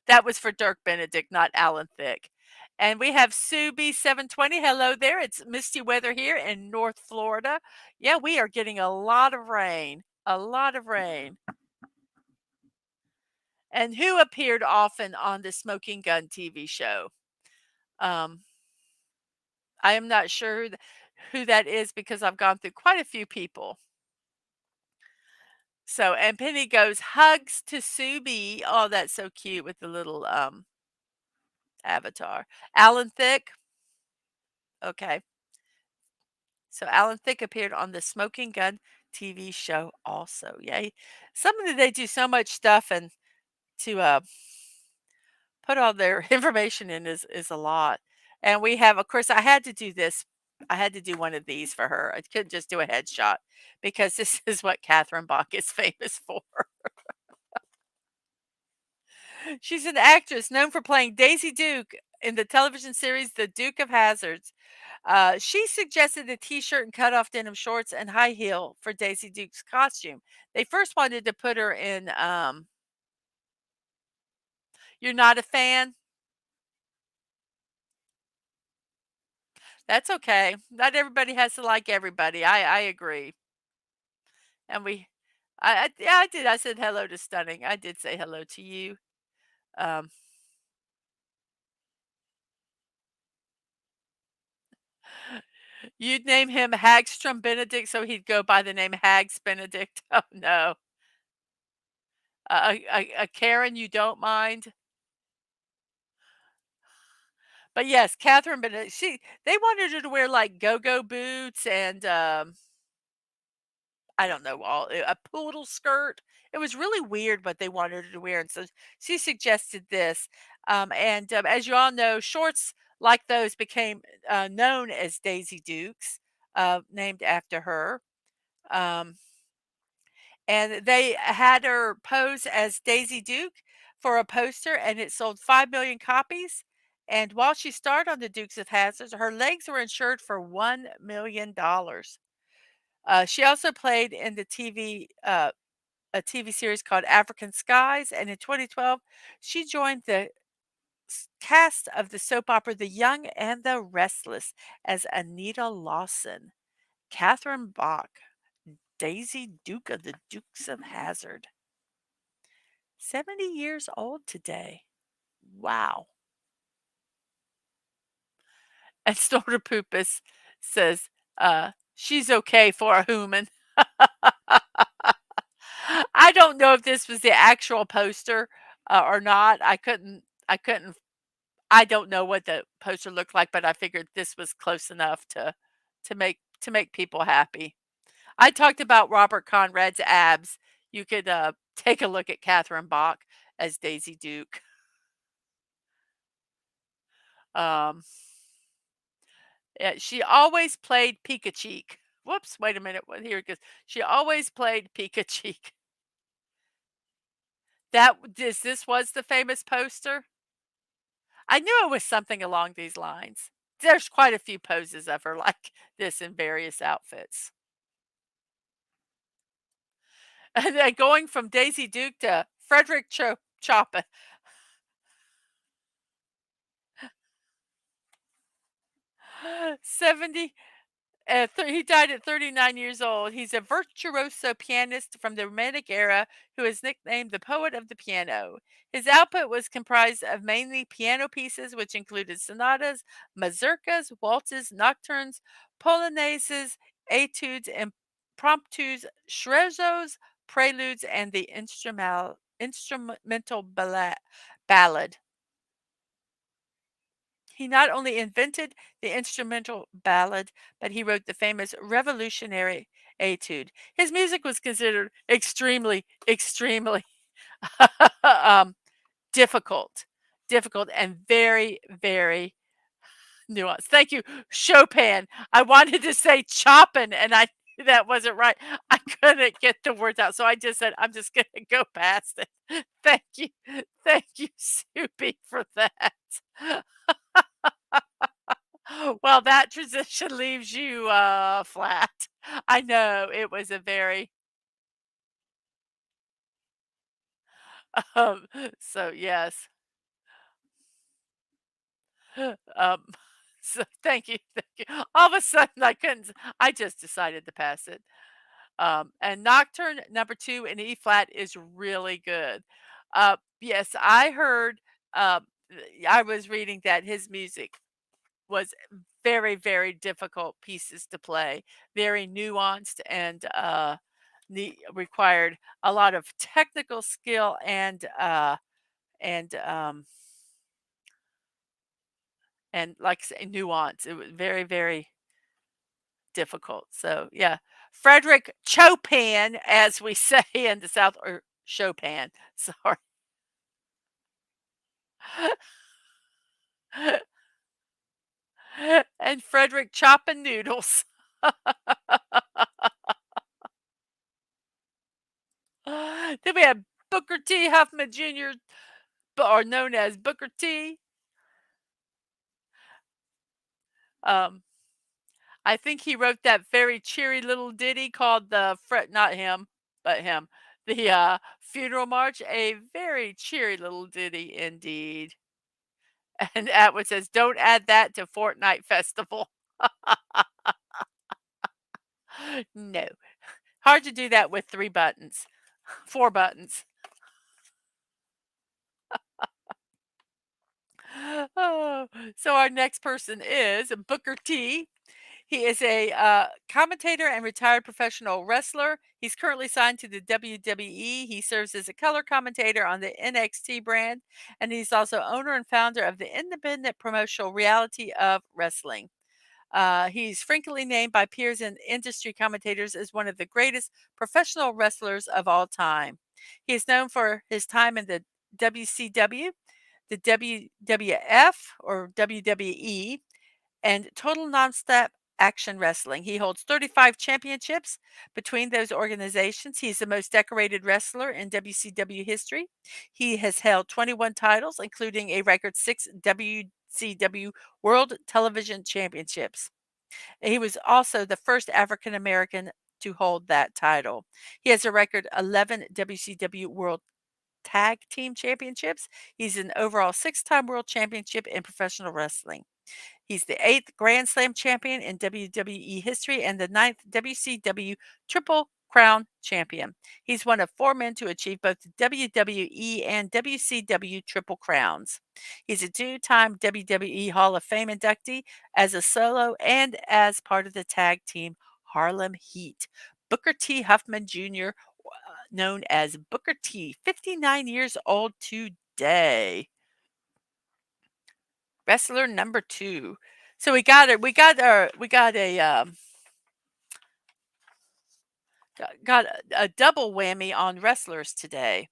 That was for Dirk Benedict, not Alan Thicke. And we have Sue B720. Hello there. It's misty weather here in North Florida. Yeah, we are getting a lot of rain. A lot of rain. And who appeared often on the Smoking Gun TV show? Um, I am not sure who that is because I've gone through quite a few people. So, and Penny goes, "Hugs to Subi." Oh, that's so cute with the little, avatar. Alan Thicke? Okay. So Alan Thicke appeared on the Smoking Gun TV show also. Yeah, some of they do so much stuff, and to, put all their information in is a lot. And we have, of course, I had to do this. I had to do one of these for her. I couldn't just do a headshot because this is what Catherine Bach is famous for. She's an actress known for playing Daisy Duke in the television series The Duke of Hazzards. She suggested a t-shirt and cut-off denim shorts and high heel for Daisy Duke's costume. They first wanted to put her in, "You're not a fan?" That's okay. Not everybody has to like everybody. I agree. And yeah, I did. I said hello to Stunning. I did say hello to you. Um, you'd name him Hagstrom Benedict, so he'd go by the name Hags Benedict. Oh no, a Karen you don't mind, but yes, Catherine Benedict. They wanted her to wear like go-go boots and I don't know, a poodle skirt. It was really weird what they wanted her to wear, and so she suggested this. And as you all know, shorts like those became known as Daisy Dukes, named after her. Um, and they had her pose as Daisy Duke for a poster, and it sold 5 million copies. And while she starred on the Dukes of Hazzard, her legs were insured for $1 million. She also played in the a TV series called African Skies, and in 2012, she joined the cast of the soap opera The Young and the Restless as Anita Lawson. Catherine Bach, Daisy Duke of the Dukes of Hazzard. 70 years old today. Wow. And Snorter Poopus says, she's okay for a human. I don't know if this was the actual poster or not. I don't know what the poster looked like, but I figured this was close enough to make people happy. I talked about Robert Conrad's abs. You could take a look at Catherine Bach as Daisy Duke. Um, yeah, she always played Pikachu. Whoops, wait a minute. What here it goes. She always played Pikachu. This was the famous poster? I knew it was something along these lines. There's quite a few poses of her like this in various outfits. And then going from Daisy Duke to Frederick Chopin. 70 he died at 39 years old. He's a virtuoso pianist from the Romantic era who is nicknamed the poet of the piano. His output was comprised of mainly piano pieces, which included sonatas, mazurkas, waltzes, nocturnes, polonaises, etudes, impromptus, scherzos, preludes, and the instrumental ballad. He not only invented the instrumental ballad, but he wrote the famous revolutionary etude. His music was considered extremely, extremely um, difficult, difficult, and very, very nuanced. Thank you, Chopin. I wanted to say Chopin, and I knew that wasn't right. I couldn't get the words out, so I just said, "I'm just going to go past it." Thank you, Soupy, for that. Well, that transition leaves you, flat. I know, it was a very, um, so yes. Um, so thank you. All of a sudden, I just decided to pass it. And Nocturne number 2 in E flat is really good. Yes, I heard, I was reading that his music was very, very difficult pieces to play, very nuanced and, required a lot of technical skill and and like I say, nuance. It was very, very difficult. So yeah, Frederick Chopin, as we say in the South, or Chopin. Sorry. And Frederick chopping noodles. Then we have Booker T. Huffman Jr., or known as Booker T. Um, I think he wrote that very cheery little ditty called the not him, but him, the funeral march. A very cheery little ditty indeed. And Atwood says, "Don't add that to Fortnite Festival." No, hard to do that with 3 buttons, 4 buttons. Oh, so our next person is Booker T. He is a commentator and retired professional wrestler. He's currently signed to the WWE. He serves as a color commentator on the NXT brand, and he's also owner and founder of the independent promotional reality of wrestling. He's frequently named by peers and industry commentators as one of the greatest professional wrestlers of all time. He is known for his time in the WCW, the WWF or WWE, and Total Nonstop Action Wrestling. He holds 35 championships between those organizations. He's the most decorated wrestler in WCW history. He has held 21 titles, including a record 6 WCW World Television Championships. He was also the first African American to hold that title. He has a record 11 WCW World Tag Team Championships. He's an overall 6-time world championship in professional wrestling. He's the 8th Grand Slam champion in WWE history and the 9th WCW Triple Crown champion. He's one of 4 men to achieve both the WWE and WCW Triple Crowns. He's a 2-time WWE Hall of Fame inductee as a solo and as part of the tag team Harlem Heat. Booker T. Huffman Jr., known as Booker T, 59 years old today. Wrestler number 2. So we got a double whammy on wrestlers today.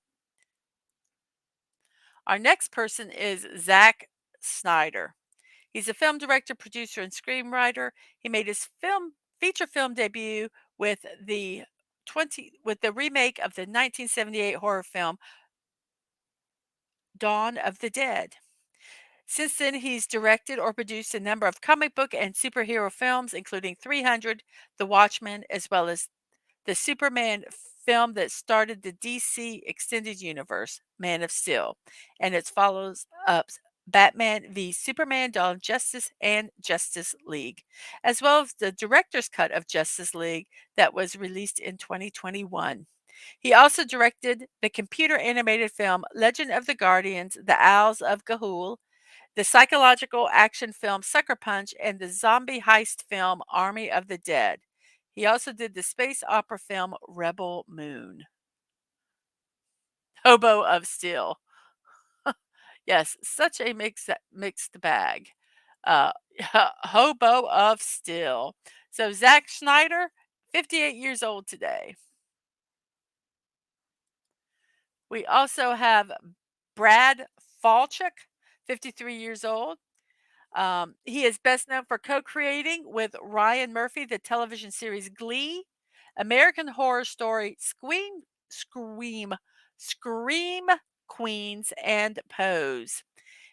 Our next person is Zack Snyder. He's a film director, producer, and screenwriter. He made his feature film debut with the remake of the 1978 horror film Dawn of the Dead. Since then, he's directed or produced a number of comic book and superhero films, including 300, The Watchmen, as well as the Superman film that started the DC Extended Universe, Man of Steel, and it follows up Batman v Superman, Dawn of Justice, and Justice League, as well as the director's cut of Justice League that was released in 2021. He also directed the computer animated film Legend of the Guardians, The Owls of Ga'Hoole, the psychological action film Sucker Punch, and the zombie heist film Army of the Dead. He also did the space opera film Rebel Moon. Hobo of Steel. Yes, such a mixed bag. Uh, Hobo of Steel. So Zack Schneider, 58 years old today. We also have Brad Falchuk, 53 years old. He is best known for co-creating with Ryan Murphy the television series Glee, American Horror Story, Scream Queens, and Pose.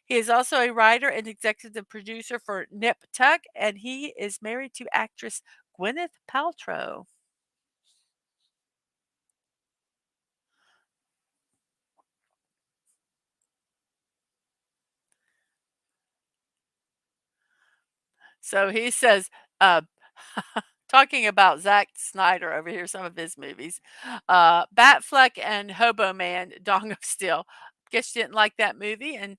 He is also a writer and executive producer for Nip Tuck, and he is married to actress Gwyneth Paltrow. So he says, uh, talking about Zack Snyder over here, some of his movies, Batfleck and Hobo Man, Dong of Steel. Guess you didn't like that movie, and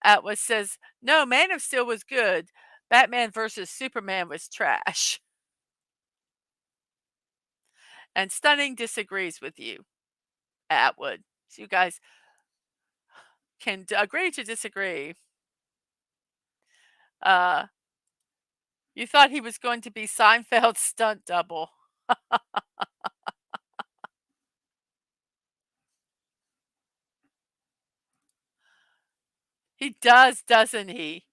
Atwood says, "No, Man of Steel was good. Batman versus Superman was trash." And Stunning disagrees with you, Atwood. So you guys can agree to disagree. Uh, you thought he was going to be Seinfeld's stunt double. He does, doesn't he?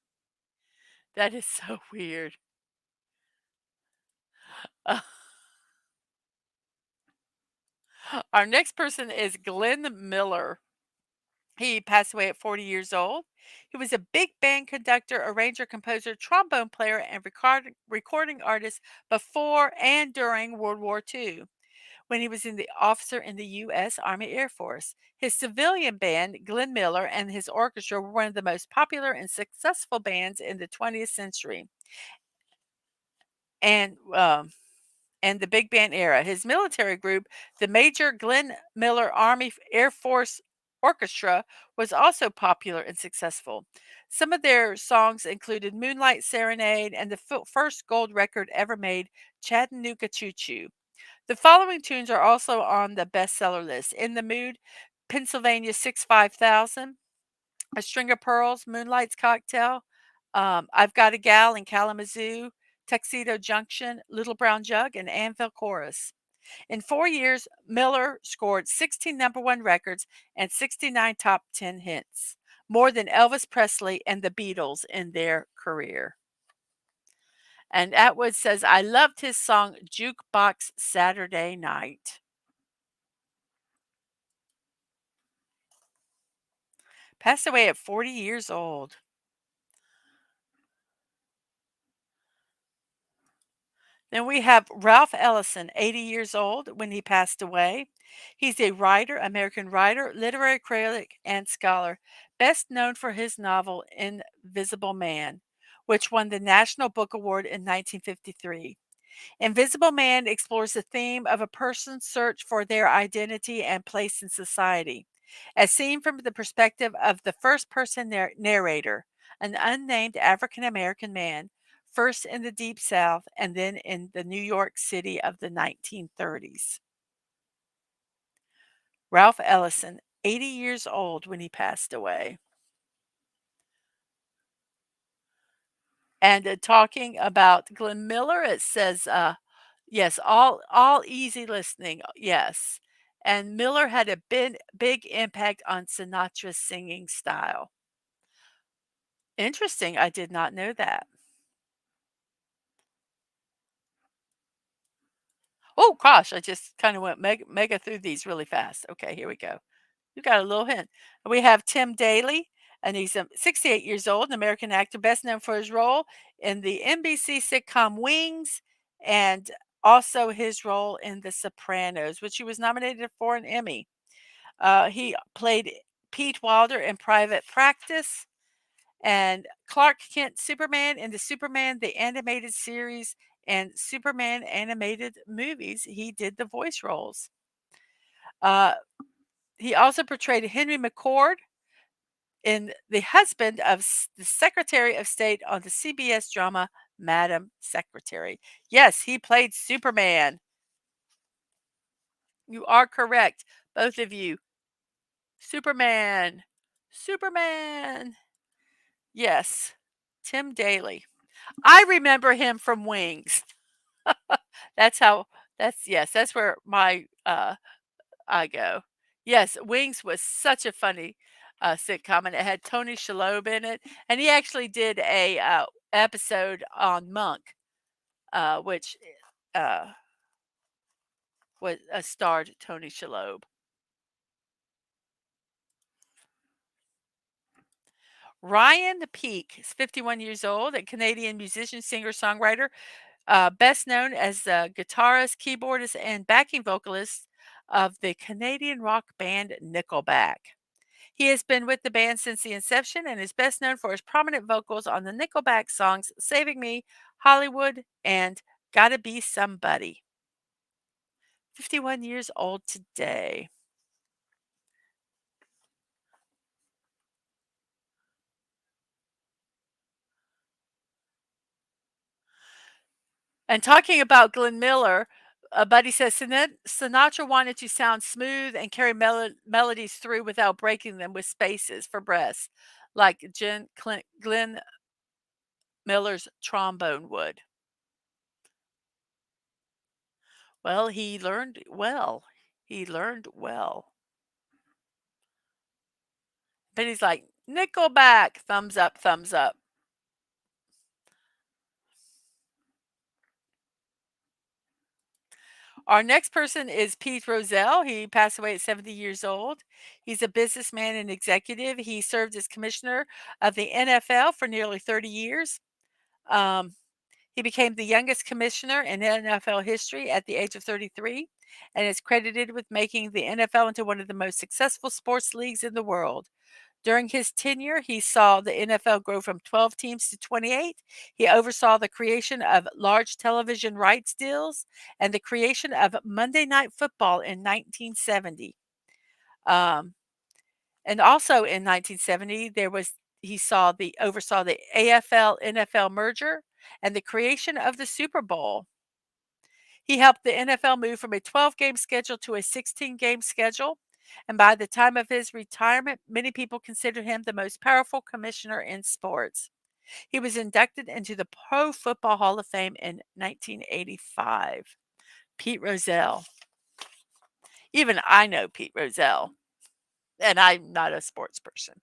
That is so weird. Uh, our next person is Glenn Miller. He passed away at 40 years old. He was a big band conductor, arranger, composer, trombone player, and recording artist before and during World War II, when he was in the officer in the U.S. Army Air Force. His civilian band, Glenn Miller, and his orchestra were one of the most popular and successful bands in the 20th century. And and the big band era. His military group, the Major Glenn Miller Army Air Force Orchestra, was also popular and successful. Some of their songs included Moonlight Serenade and the first gold record ever made, Chattanooga Choo Choo. The following tunes are also on the bestseller list: In the Mood, Pennsylvania 65000, A String of Pearls, Moonlight's Cocktail, I've Got a Gal in Kalamazoo, Tuxedo Junction, Little Brown Jug, and Anvil Chorus. In 4 years, Miller scored 16 number one records and 69 top 10 hits, more than Elvis Presley and the Beatles in their career. And Atwood says, I loved his song Jukebox Saturday Night. Passed away at 40 years old. Then we have Ralph Ellison, 80 years old when he passed away. He's a writer, American writer, literary critic, and scholar, best known for his novel Invisible Man, which won the National Book Award in 1953. Invisible Man explores the theme of a person's search for their identity and place in society, as seen from the perspective of the first person narrator, an unnamed African American man, first in the Deep South and then in the New York City of the 1930s. Ralph Ellison, 80 years old when he passed away. And talking about Glenn Miller, it says, yes, all easy listening, yes. And Miller had a big impact on Sinatra's singing style. Interesting, I did not know that. Oh gosh, I just kind of went mega through these really fast. Okay, here we go. You got a little hint. We have Tim Daly, and he's 68 years old, an American actor, best known for his role in the NBC sitcom Wings, and also his role in The Sopranos, which he was nominated for an Emmy. He played Pete Wilder in Private Practice and Clark Kent Superman in the Superman the Animated Series and Superman animated movies. He did the voice roles. Uh, he also portrayed Henry McCord in the husband of the Secretary of State on the CBS drama Madam Secretary. Yes, he played Superman. You are correct, both of you. Superman. Superman. Yes, Tim Daly. I remember him from Wings. That's how yes, that's where my I go. Yes, Wings was such a funny sitcom, and it had Tony Shalhoub in it, and he actually did a episode on Monk, which uh, was starred Tony Shalhoub. Ryan Peake is 51 years old, a Canadian musician, singer, songwriter, best known as the guitarist, keyboardist, and backing vocalist of the Canadian rock band Nickelback. He has been with the band since the inception and is best known for his prominent vocals on the Nickelback songs Saving Me, Hollywood, and Gotta Be Somebody. 51 years old today. And talking about Glenn Miller, a buddy says Sinatra wanted to sound smooth and carry melodies through without breaking them with spaces for breaths, like Glenn Miller's trombone would. Well, he learned well. He learned well. But he's like, Nickelback, thumbs up, thumbs up. Our next person is Pete Rozelle. He passed away at 70 years old. He's a businessman and executive. He served as commissioner of the NFL for nearly 30 years. Um, he became the youngest commissioner in NFL history at the age of 33 and is credited with making the NFL into one of the most successful sports leagues in the world. During his tenure, he saw the NFL grow from 12 teams to 28. He oversaw the creation of large television rights deals and the creation of Monday Night Football in 1970. Um, and also in 1970, he oversaw the AFL NFL merger and the creation of the Super Bowl. He helped the NFL move from a 12-game schedule to a 16-game schedule, and by the time of his retirement, many people considered him the most powerful commissioner in sports. He was inducted into the Pro Football Hall of Fame in 1985. Pete Rozelle. Even I know Pete Rozelle, and I'm not a sports person.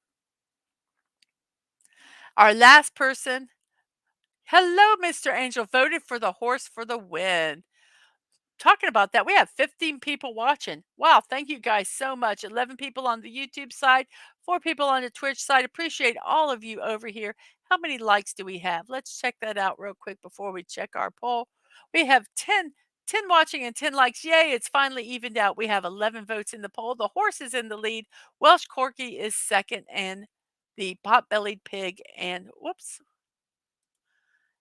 Our last person, hello, Mr. Angel, voted for the horse for the win. Talking about that, we have 15 people watching. Wow, thank you guys so much. 11 people on the YouTube side, 4 people on the Twitch side. Appreciate all of you over here. How many likes do we have? Let's check that out real quick before we check our poll. We have 10 watching and 10 likes. Yay, it's finally evened out. We have 11 votes in the poll. The horse is in the lead. Welsh Corky is second, and the pot-bellied pig and whoops,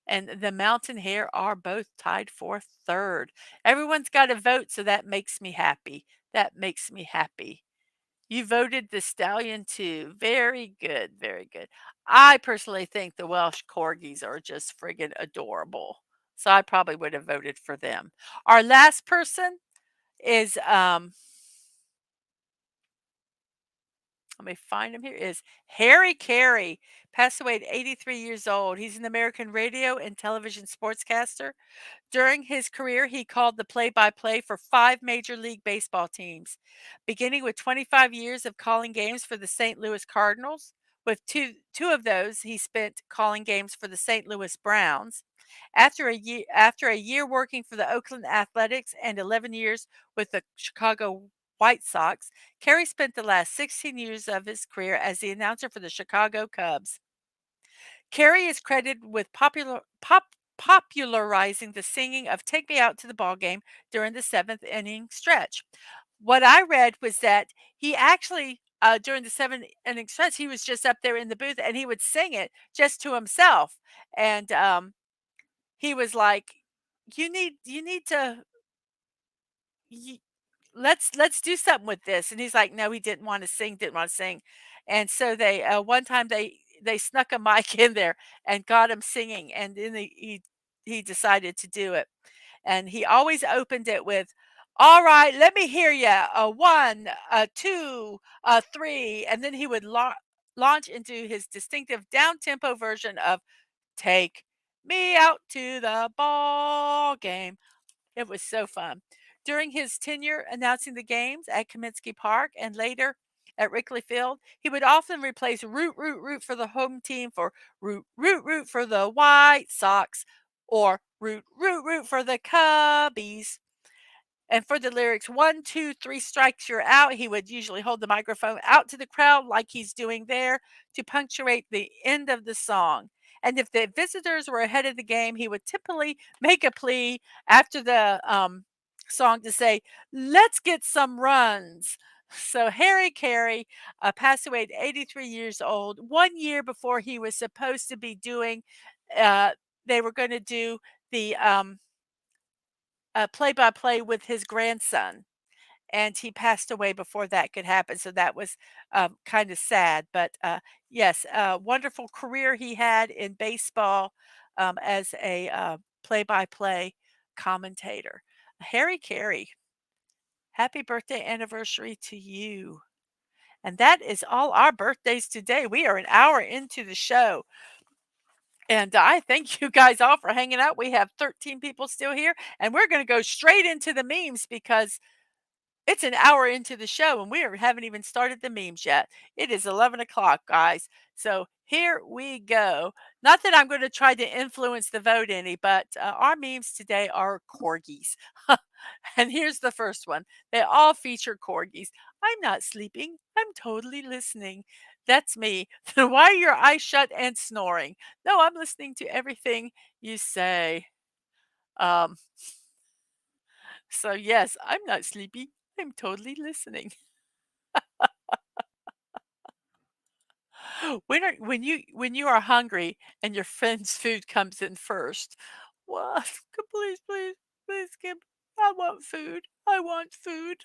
and the mountain hare are both tied for third. Everyone's got a vote, so that makes me happy. That makes me happy. You voted the stallion too. Very good, very good. I personally think the Welsh corgis are just friggin' adorable. So I probably would have voted for them. Our last person is let me find him here, is Harry Carey. Passed away at 83 years old. He's an American radio and television sportscaster. During his career, he called the play by play for 5 Major League Baseball teams, beginning with 25 years of calling games for the St. Louis Cardinals. With two of those, he spent calling games for the St. Louis Browns. After a year working for the Oakland Athletics and 11 years with the Chicago White Sox, Carey spent the last 16 years of his career as the announcer for the Chicago Cubs. Carey is credited with popularizing the singing of "Take Me Out to the Ball Game" during the seventh inning stretch. What I read was that he actually, during the seventh inning stretch, he was just up there in the booth and he would sing it just to himself. And he was like, "You need to, y- let's do something with this." And he's like, no, he didn't want to sing, didn't want to sing. And so they one time they snuck a mic in there and got him singing, and then he decided to do it. And he always opened it with, all right, let me hear you, a one, a two, a three, and then he would launch into his distinctive down tempo version of "Take Me Out to the Ball Game." It was so fun. During his tenure announcing the games at Kaminsky Park and later at Wrigley Field, he would often replace "root, root, root" for the home team for "root, root, root" for the White Sox, or "root, root, root" for the Cubbies. And for the lyrics, "one, two, three strikes, you're out," he would usually hold the microphone out to the crowd like he's doing there to punctuate the end of the song. And if the visitors were ahead of the game, he would typically make a plea after the song to say, "Let's get some runs." So Harry Carey passed away at 83 years old, 1 year before he was supposed to be doing, uh, they were going to do the play by play with his grandson, and he passed away before that could happen. So that was kind of sad. But yes, wonderful career he had in baseball as a play-by-play commentator. Harry Carey, happy birthday anniversary to you. And that is all our birthdays today. We are an hour into the show. And I thank you guys all for hanging out. We have 13 people still here, and we're going to go straight into the memes because it's an hour into the show and haven't even started the memes yet. It is 11 o'clock, guys. So here we go. Not that I'm going to try to influence the vote any, but our memes today are corgis. And here's the first one. They all feature corgis. I'm not sleeping. I'm totally listening. That's me. Then why are your eyes shut and snoring? No, I'm listening to everything you say. Um, so yes, I'm not sleepy. I'm totally listening. When you are hungry and your friend's food comes in first, what? Please, please, please give. I want food. I want food.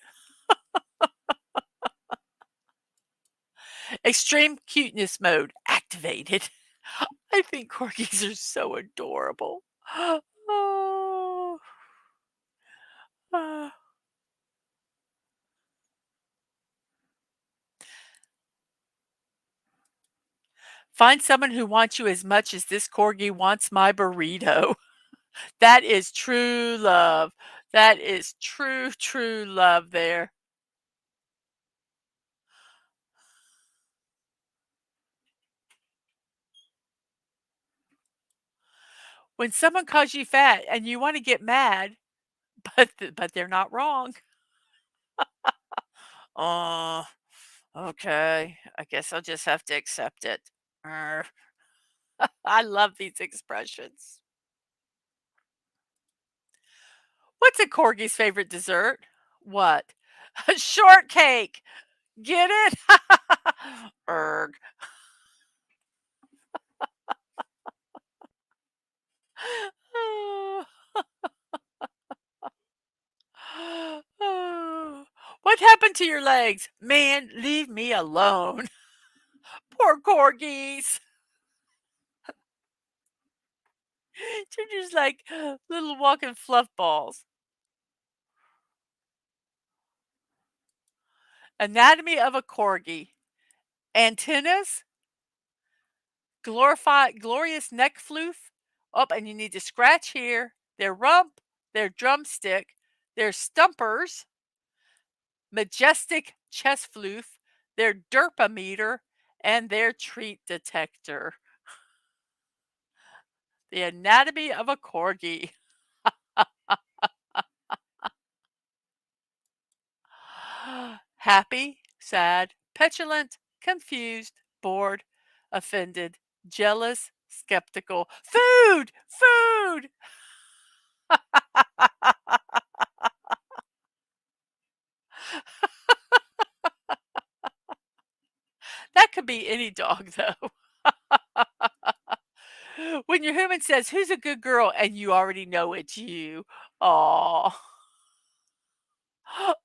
Extreme cuteness mode activated. I think corgis are so adorable. Oh, ah. Find someone who wants you as much as this corgi wants my burrito. That is true love. That is true, true love there. When someone calls you fat and you want to get mad, but they're not wrong. Oh, okay. I guess I'll just have to accept it. Er, I love these expressions. What's a corgi's favorite dessert? What? Shortcake. Get it? Erg. What happened to your legs? Man, leave me alone. Poor corgis. They're just like little walking fluff balls. Anatomy of a corgi. Antennas, glorious neck floof. Oh, and you need to scratch here. Their rump, their drumstick, their stumpers, majestic chest floof, their derpometer, and their treat detector. The anatomy of a corgi. Happy, sad, petulant, confused, bored, offended, jealous, skeptical. Food! Food! That could be any dog, though. When your human says, "Who's a good girl?" and you already know it's you. Oh,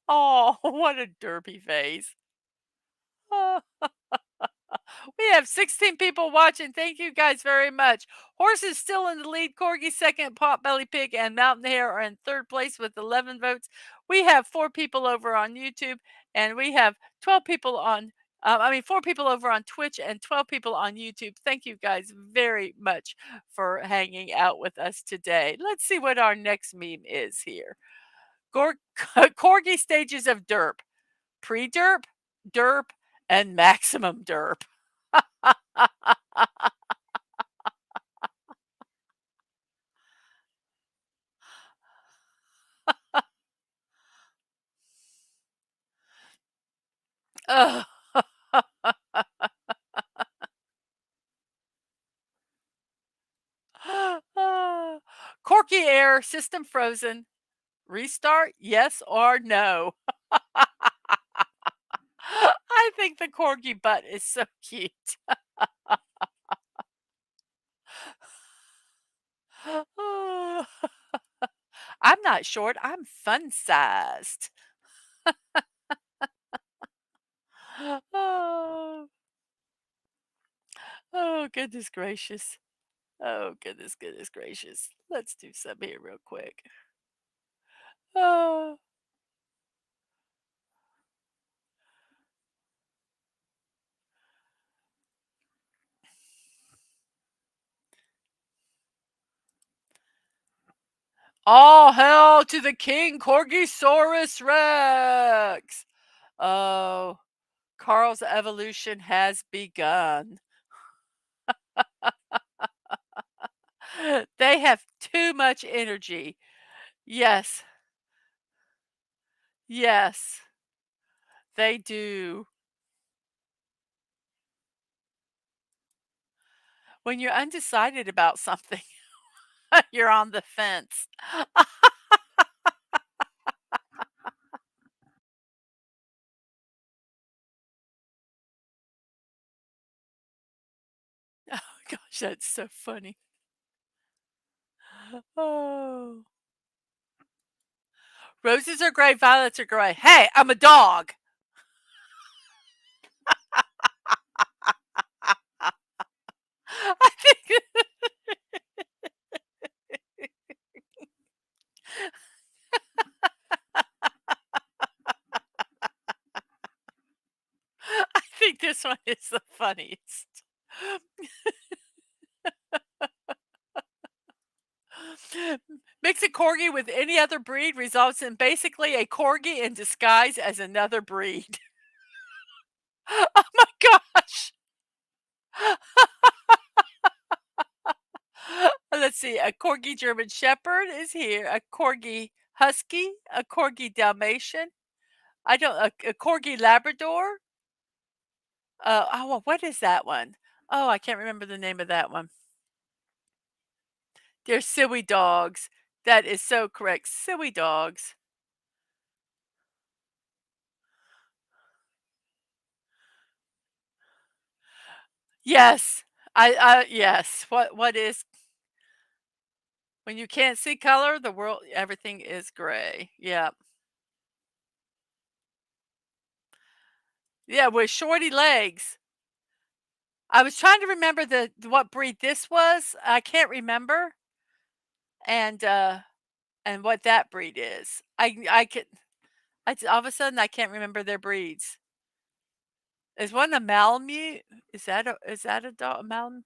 oh, what a derpy face. We have 16 people watching. Thank you guys very much. Horse is still in the lead. Corgi second. Potbelly Pig and Mountain Hare are in third place with 11 votes. We have 4 people over on YouTube, and we have 12 people on. 4 people over on Twitch and 12 people on YouTube. Thank you guys very much for hanging out with us today. Let's see what our next meme is here. Corgi stages of derp: pre-derp, derp, and maximum derp. Ugh. Corky air, system frozen. Restart, yes or no? I think the corgi butt is so cute. I'm not short, I'm fun sized. Oh, oh, goodness gracious. Oh, goodness, goodness gracious. Let's do some here real quick. Oh, all hail to the King Corgisaurus Rex. Oh, Carl's evolution has begun. They have too much energy. Yes, yes, they do. When you're undecided about something, you're on the fence. Oh gosh, that's so funny. Oh. Roses are gray, violets are gray. Hey, I'm a dog. I think I think this one is the funniest. Mix a corgi with any other breed results in basically a corgi in disguise as another breed. Oh my gosh. Let's see. A corgi German Shepherd is here. A corgi Husky. A corgi Dalmatian. I don't. A corgi Labrador. Oh, well, what is that one? Oh, I can't remember the name of that one. They're silly dogs. That is so correct. Silly dogs. Yes. Yes. What is when you can't see color, the world everything is gray. Yeah. Yeah, with shorty legs. I was trying to remember the what breed this was. I can't remember. And and what that breed is. I could all of a sudden I can't remember their breeds. Is one a Malamute? Is that a dog Malam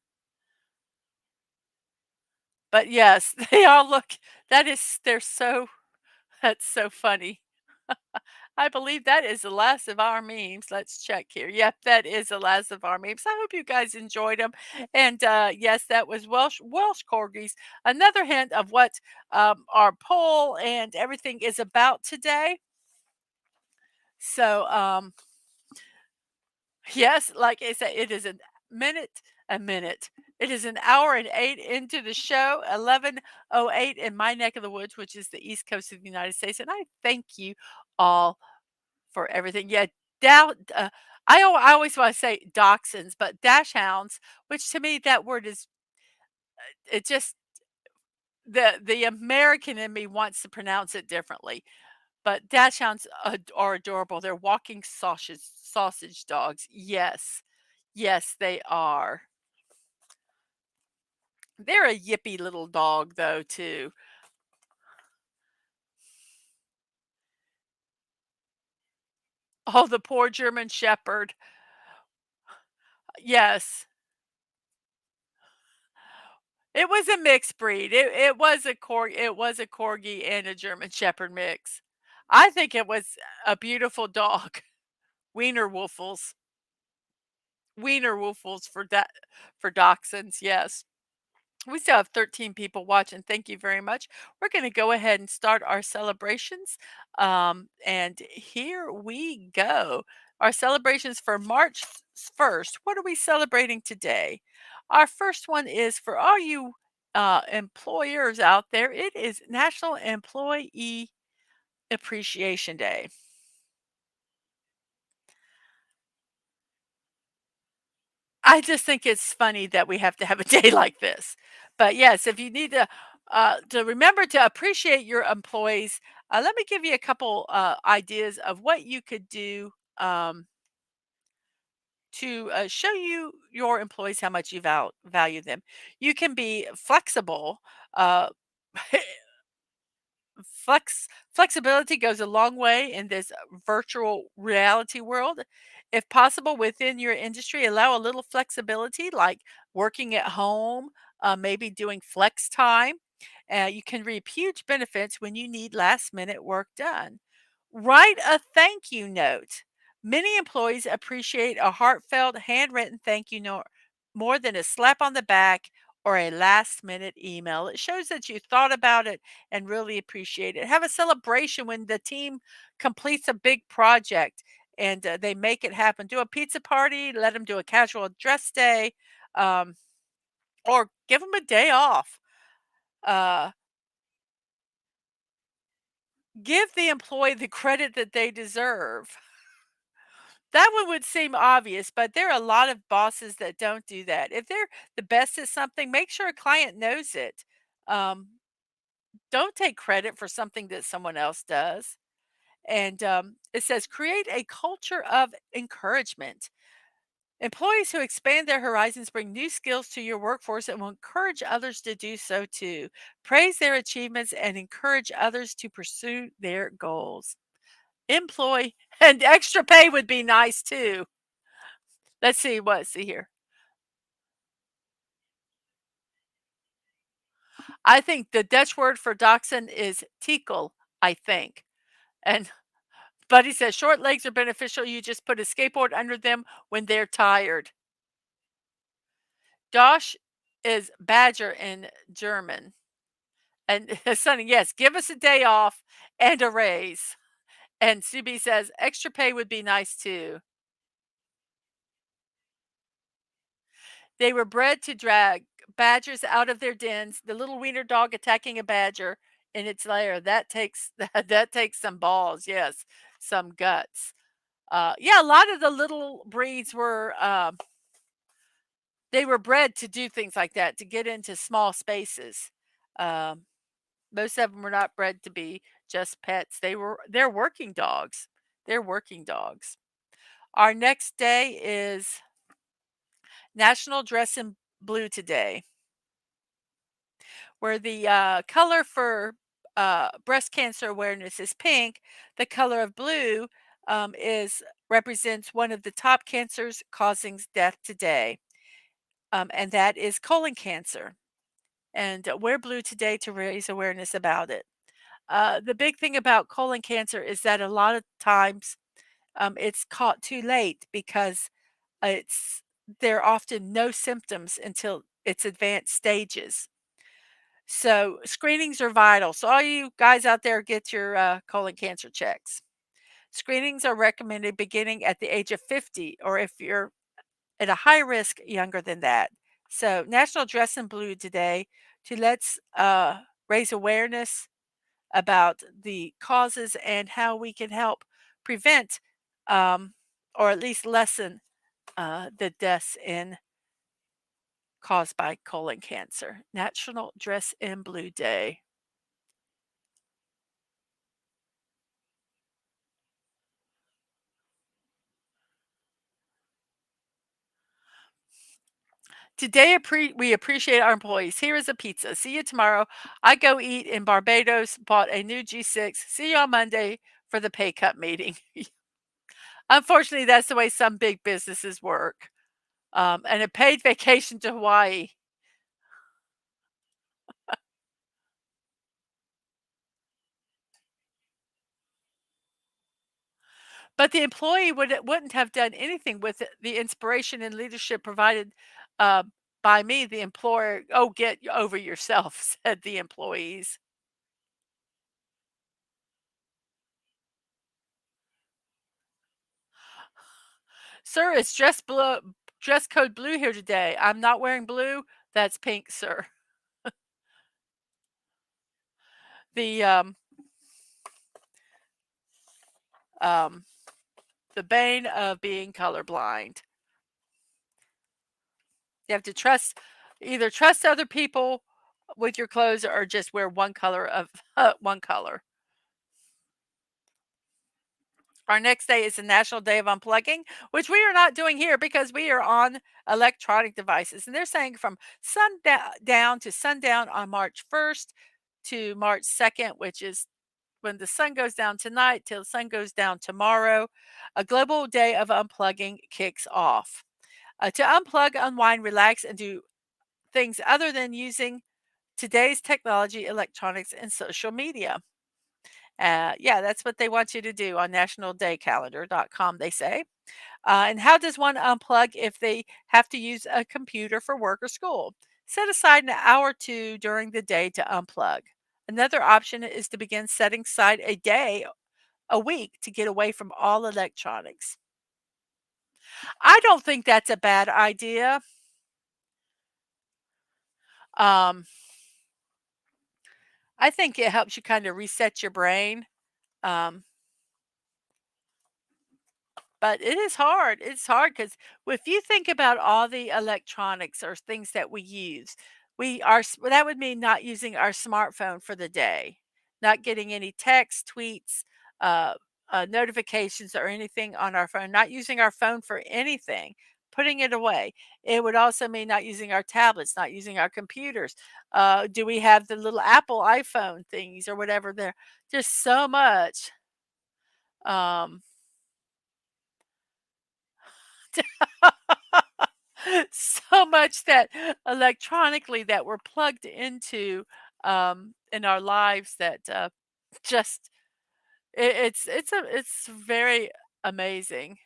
But yes, they all look they're so that's so funny. I believe that is the last of our memes. Let's check here. Yep, that is the last of our memes. I hope you guys enjoyed them. And yes, that was Welsh corgis. Another hint of what our poll and everything is about today. So yes, like I said, it is a minute. It is an hour and 8 into the show, 11:08 in my neck of the woods, which is the East Coast of the United States. And I thank you all for everything. Yeah, dow I always wanna say dachshunds, but dash hounds, which to me that word is it just the American in me wants to pronounce it differently. But dachshunds are adorable. They're walking sausage dogs. Yes. Yes, they are. They're a yippy little dog though too. Oh, the poor German shepherd. Yes. It was a mixed breed. It was a corgi and a German shepherd mix. I think it was a beautiful dog. Wiener Woofles. Wiener Woofles for dachshunds, yes. We still have 13 people watching. Thank you very much. We're going to go ahead and start our celebrations. And here we go. Our celebrations for March 1st. What are we celebrating today? Our first one is for all you employers out there, it is National Employee Appreciation Day. I just think it's funny that we have to have a day like this. But yes, if you need to remember to appreciate your employees, let me give you a couple ideas of what you could do. Um, to show your employees how much you value them. You can be flexible. Uh, flexibility goes a long way in this virtual reality world. If possible, within your industry, allow a little flexibility, like working at home, maybe doing flex time. You can reap huge benefits when you need last minute work done. Write a thank you note. Many employees appreciate a heartfelt, handwritten thank you note more than a slap on the back or a last minute email. It shows that you thought about it and really appreciate it. Have a celebration when the team completes a big project and they make it happen. Do a pizza party, let them do a casual dress day, um, or give them a day off. Uh, give the employee the credit that they deserve. That one would seem obvious, but there are a lot of bosses that don't do that. If they're the best at something, make sure a client knows it. Um, don't take credit for something that someone else does. And it says, create a culture of encouragement. Employees who expand their horizons bring new skills to your workforce and will encourage others to do so too. Praise their achievements and encourage others to pursue their goals. Employ and extra pay would be nice too. Let's see what, see here. I think the Dutch word for dachshund is tikel, I think. And Buddy says short legs are beneficial. You just put a skateboard under them when they're tired. Dosh is badger in German. And Sonny, yes, give us a day off and a raise. And Subi says extra pay would be nice too. They were bred to drag badgers out of their dens. The little wiener dog attacking a badger in its lair. That takes that takes some balls, yes, some guts. Yeah, a lot of the little breeds were they were bred to do things like that, to get into small spaces. Um, most of them were not bred to be just pets. They're working dogs. They're working dogs. Our next day is National Dress in Blue today, where the color for breast cancer awareness is pink. The color of blue is represents one of the top cancers causing death today, and that is colon cancer. And wear blue today to raise awareness about it. The big thing about colon cancer is that a lot of times it's caught too late because it's there are often no symptoms until its advanced stages. So screenings are vital. So all you guys out there, get your colon cancer checks. Screenings are recommended beginning at the age of 50, or if you're at a high risk, younger than that. So National Dress in Blue today to let's raise awareness about the causes and how we can help prevent um, or at least lessen the deaths in caused by colon cancer. National Dress in Blue Day. Today, we appreciate our employees. Here is a pizza. See you tomorrow. I go eat in Barbados, bought a new G6. See you on Monday for the pay cut meeting. Unfortunately, that's the way some big businesses work. And a paid vacation to Hawaii. But the employee wouldn't have done anything with it, the inspiration and leadership provided uh, by me, the employer. Oh, get over yourself, said the employees. Sir, it's dress code blue here today. I'm not wearing blue. That's pink, sir. The um, the bane of being colorblind. You have to either trust other people with your clothes or just wear one color of one color. Our next day is the National Day of Unplugging, which we are not doing here because we are on electronic devices. And they're saying from sundown to sundown on March 1st to March 2nd, which is when the sun goes down tonight till the sun goes down tomorrow, a global day of unplugging kicks off. To unplug, unwind, relax, and do things other than using today's technology, electronics, and social media. Yeah, that's what they want you to do on nationaldaycalendar.com, they say. And how does one unplug if they have to use a computer for work or school? Set aside an hour or two during the day to unplug. Another option is to begin setting aside a day a week to get away from all electronics. I don't think that's a bad idea. Um, I think it helps you kind of reset your brain. Um, But it is hard. It's hard because if you think about all the electronics or things that we use, that would mean not using our smartphone for the day, not getting any text, tweets, uh, notifications, or anything on our phone, not using our phone for anything, putting it away. It would also mean not using our tablets, not using our computers. Do we have the little Apple iPhone thingies or whatever? There, just so much. Um, so much that electronically that we're plugged into in our lives that just it's very amazing.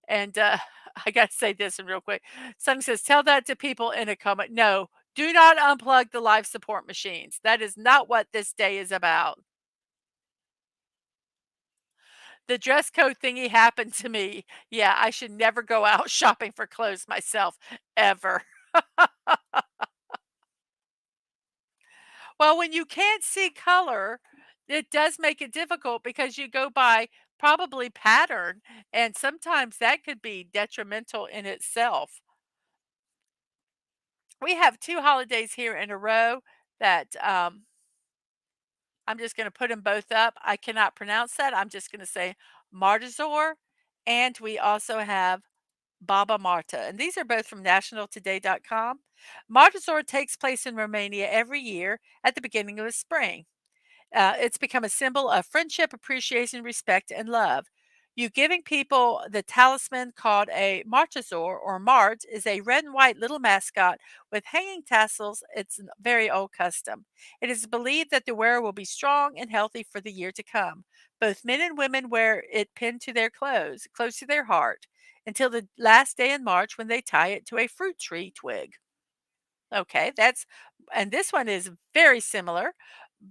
And I got to say this real quick. Someone says, "Tell that to people in a comment." No, do not unplug the life support machines. That is not what this day is about. The dress code thingy happened to me. Yeah, I should never go out shopping for clothes myself ever. Well, when you can't see color, it does make it difficult because you go by probably pattern, and sometimes that could be detrimental in itself. We have 2 holidays here in a row that, I'm just gonna put them both up. I cannot pronounce that. I'm just gonna say Martizor, and we also have Baba Marta, and these are both from nationaltoday.com. Martizor takes place in Romania every year at the beginning of the spring. It's become a symbol of friendship, appreciation, respect, and love. You giving people the talisman called a marchazor or mart is a red and white little mascot with hanging tassels. It's a very old custom. It is believed that the wearer will be strong and healthy for the year to come. Both men and women wear it pinned to their clothes, close to their heart, until the last day in March when they tie it to a fruit tree twig. Okay, and this one is very similar.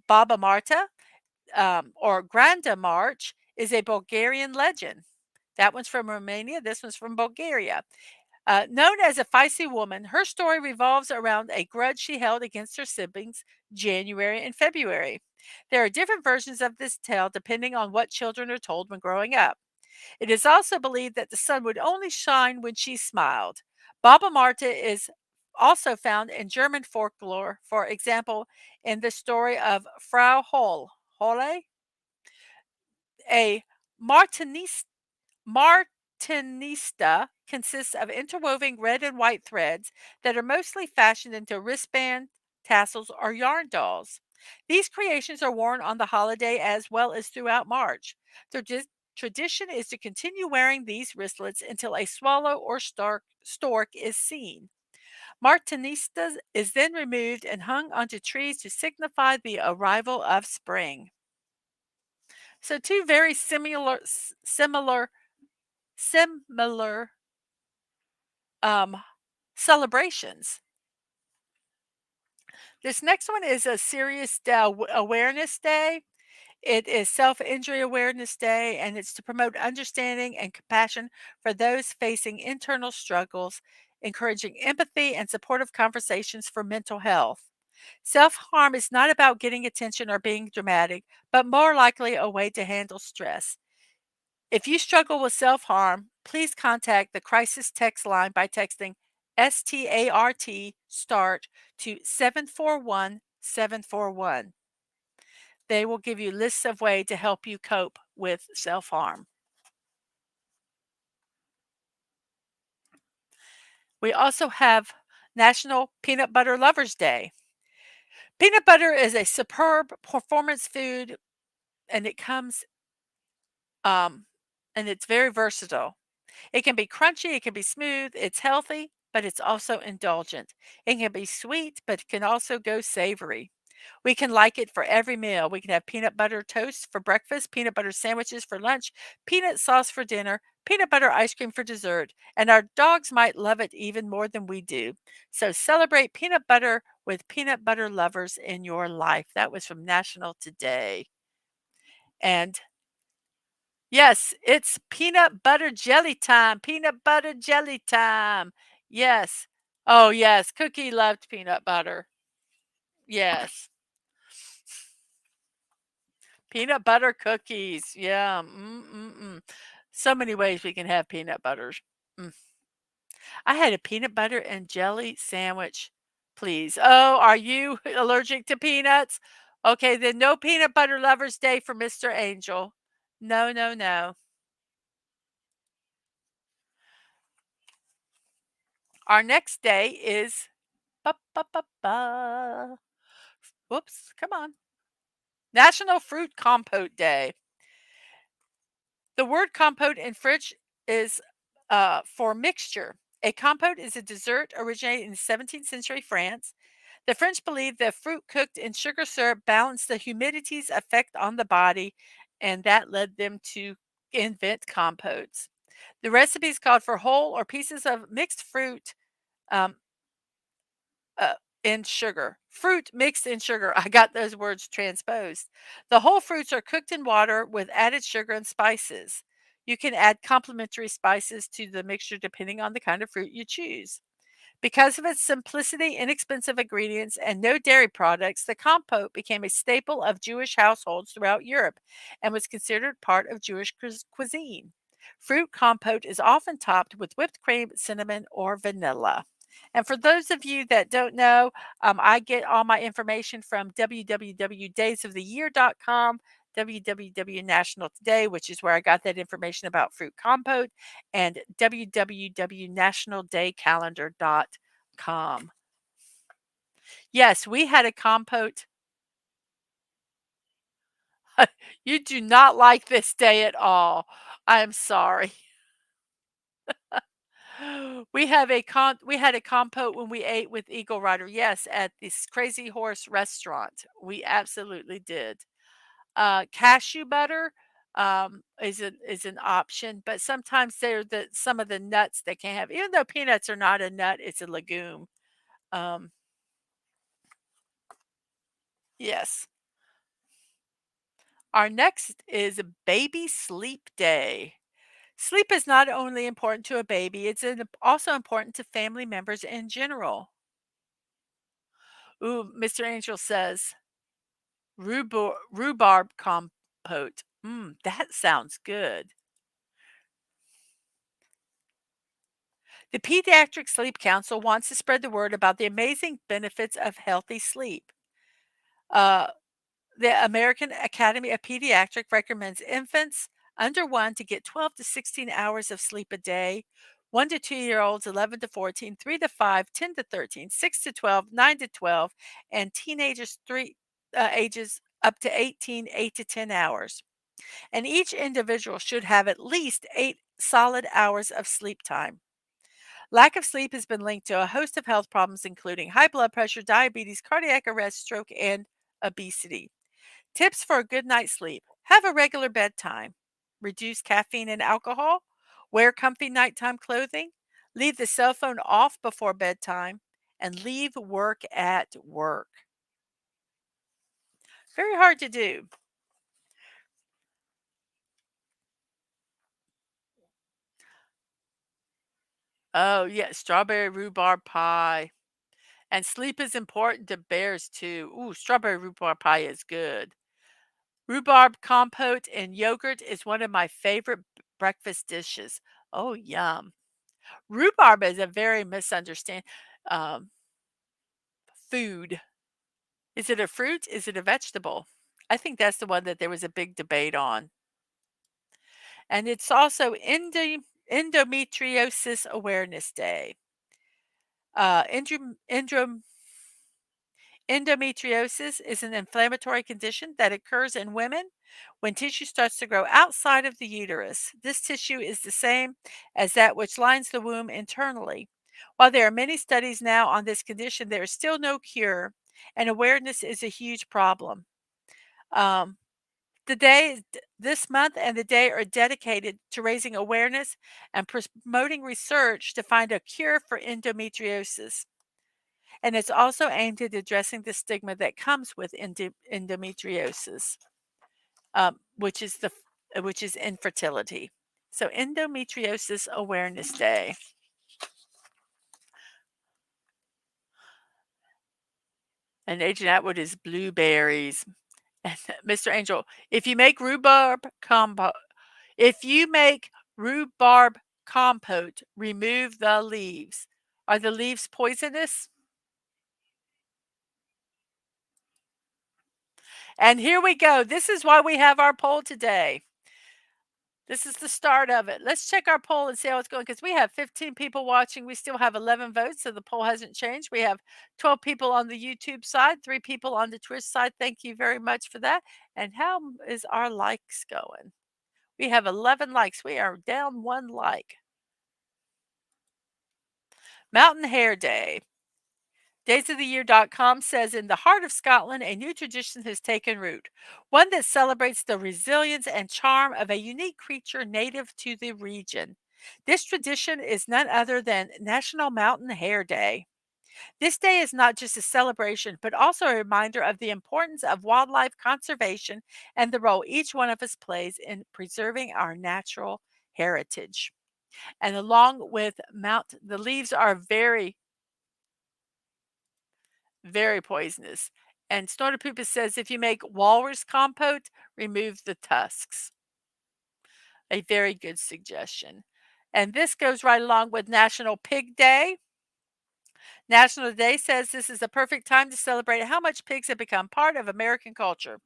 Baba Marta or Granda March is a Bulgarian legend. That one's from Romania. This one's from Bulgaria. Known as a feisty woman, her story revolves around a grudge she held against her siblings January and February. There are different versions of this tale depending on what children are told when growing up. It is also believed that the sun would only shine when she smiled. Baba Marta is also found in German folklore, for example, in the story of Frau Holle, a Martinista. Martinista consists of interwoven red and white threads that are mostly fashioned into wristband, tassels, or yarn dolls. These creations are worn on the holiday as well as throughout March. The tradition is to continue wearing these wristlets until a swallow or stork is seen. Martinista is then removed and hung onto trees to signify the arrival of spring. So two very similar um, celebrations. This next one is a serious awareness day. It is Self Injury Awareness Day, and it's to promote understanding and compassion for those facing internal struggles, encouraging empathy and supportive conversations for mental health. Self harm is not about getting attention or being dramatic, but more likely a way to handle stress. If you struggle with self harm, please contact the crisis text line by texting START to 741 741. They will give you lists of ways to help you cope with self harm. We also have National Peanut Butter Lovers Day. Peanut butter is a superb performance food, and it comes um, and it's very versatile. It can be crunchy, it can be smooth, it's healthy, but it's also indulgent. It can be sweet, but it can also go savory. We can like it for every meal. We can have peanut butter toast for breakfast, peanut butter sandwiches for lunch, peanut sauce for dinner, peanut butter ice cream for dessert, and our dogs might love it even more than we do. So celebrate peanut butter with peanut butter lovers in your life. That was from National Today. And yes, it's peanut butter jelly time. Peanut butter jelly time. Yes. Oh, yes. Cookie loved peanut butter. Yes. Peanut butter cookies. Yeah. Mm-mm-mm. So many ways we can have peanut butters. Mm. I had a peanut butter and jelly sandwich. Please. Oh, are you allergic to peanuts? Okay, then no peanut butter lovers day for Mr. Angel. No, no, no. Our next day is ba, ba, ba, ba. Whoops, come on. National Fruit Compote Day. The word compote in French is for mixture. A compote is a dessert originated in 17th century France. The French believed that fruit cooked in sugar syrup balanced the humidity's effect on the body, and that led them to invent compotes. The recipes called for whole or pieces of mixed fruit um, uh, in sugar. Fruit mixed in sugar. I got those words transposed. The whole fruits are cooked in water with added sugar and spices. You can add complementary spices to the mixture depending on the kind of fruit you choose. Because of its simplicity, inexpensive ingredients, and no dairy products, the compote became a staple of Jewish households throughout Europe and was considered part of Jewish cuisine. Fruit compote is often topped with whipped cream, cinnamon, or vanilla. And for those of you that don't know, I get all my information from www.daysoftheyear.com, www.national today, which is where I got that information about fruit compote, and www.nationaldaycalendar.com. Yes, we had a compote. You do not like this day at all. I am sorry. We had a compote when we ate with Eagle Rider. Yes, at this Crazy Horse restaurant. We absolutely did. Cashew butter is an option, but sometimes they're the some of the nuts they can have. Even though peanuts are not a nut, it's a legume. Um, yes. Our next is Baby Sleep Day. Sleep is not only important to a baby, also important to family members in general. Ooh, Mr. Angel says rhubarb compote. That sounds good. The Pediatric Sleep Council wants to spread the word about the amazing benefits of healthy sleep. Uh, the American Academy of Pediatric recommends infants under 1 to get 12 to 16 hours of sleep a day. 1 to 2 year olds, 11 to 14, 3 to 5, 10 to 13, 6 to 12, 9 to 12, and teenagers ages up to 18, 8 to 10 hours. And each individual should have at least 8 solid hours of sleep time. Lack of sleep has been linked to a host of health problems, including high blood pressure, diabetes, cardiac arrest, stroke, and obesity. Tips for a good night's sleep: have a regular bedtime, reduce caffeine and alcohol, wear comfy nighttime clothing, leave the cell phone off before bedtime, and leave work at work. Very hard to do. Oh, yeah, strawberry rhubarb pie. And sleep is important to bears too. Ooh, strawberry rhubarb pie is good. Rhubarb compote and yogurt is one of my favorite breakfast dishes. Oh, yum. Rhubarb is a very misunderstood um, food. Is it a fruit? Is it a vegetable? I think that's the one that there was a big debate on. And it's also Endometriosis Awareness Day. Endometriosis is an inflammatory condition that occurs in women when tissue starts to grow outside of the uterus. This tissue is the same as that which lines the womb internally. While there are many studies now on this condition, there is still no cure, and awareness is a huge problem. Um, this month and the day are dedicated to raising awareness and promoting research to find a cure for endometriosis. And it's also aimed at addressing the stigma that comes with endometriosis, which is which is infertility. So Endometriosis Awareness Day. And Agent Atwood is blueberries. And Mr. Angel, if you make rhubarb compote, if you make rhubarb compote, remove the leaves. Are the leaves poisonous? And here we go. This is why we have our poll today. This is the start of it. Let's check our poll and see how it's going because we have 15 people watching. We still have 11 votes, so the poll hasn't changed. We have 12 people on the YouTube side, 3 people on the Twitch side. Thank you very much for that. And how is our likes going? We have 11 likes. We are down 1 like. Mountain Hair Day. Daysoftheyear.com says, in the heart of Scotland, a new tradition has taken root, one that celebrates the resilience and charm of a unique creature native to the region. This tradition is none other than National Mountain Hare Day. This day is not just a celebration, but also a reminder of the importance of wildlife conservation and the role each one of us plays in preserving our natural heritage. And along with the leaves are very poisonous. And Snortopoopa says if you make walrus compote, remove the tusks. A very good suggestion. And this goes right along with National Pig Day. National Day says this is a perfect time to celebrate how much pigs have become part of American culture.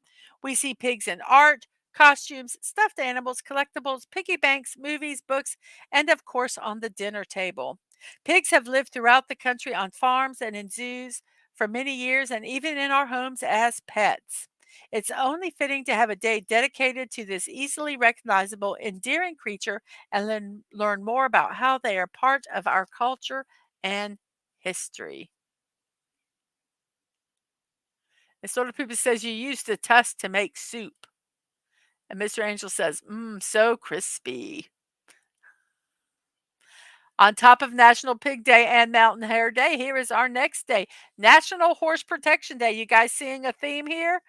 We see pigs in art, costumes, stuffed animals, collectibles, piggy banks, movies, books, and of course on the dinner table. Pigs have lived throughout the country on farms and in zoos for many years and even in our homes as pets. It's only fitting to have a day dedicated to this easily recognizable, endearing creature and learn more about how they are part of our culture and history. And Sort of Poopa says you use the tusk to make soup. And Mr. Angel says, mmm, so crispy. On top of National Pig Day and Mountain Hare Day, here is our next day, National Horse Protection Day. You guys seeing a theme here?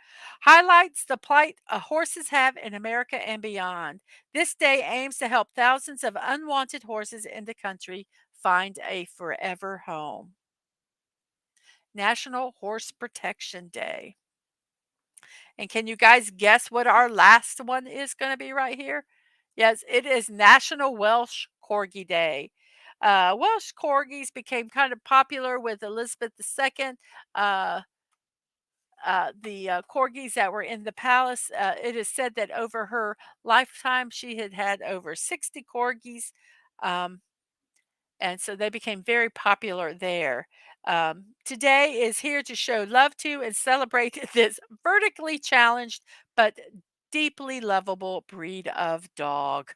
Highlights the plight horses have in America and beyond. This day aims to help thousands of unwanted horses in the country find a forever home. National Horse Protection Day. And can you guys guess what our last one is going to be right here? Yes, it is National Welsh Corgi Day. Welsh corgis became kind of popular with Elizabeth II. Uh, the corgis that were in the palace, it is said that over her lifetime, she had had over 60 corgis. Um, and so they became very popular there. Today is here to show love to and celebrate this vertically challenged but deeply lovable breed of dog.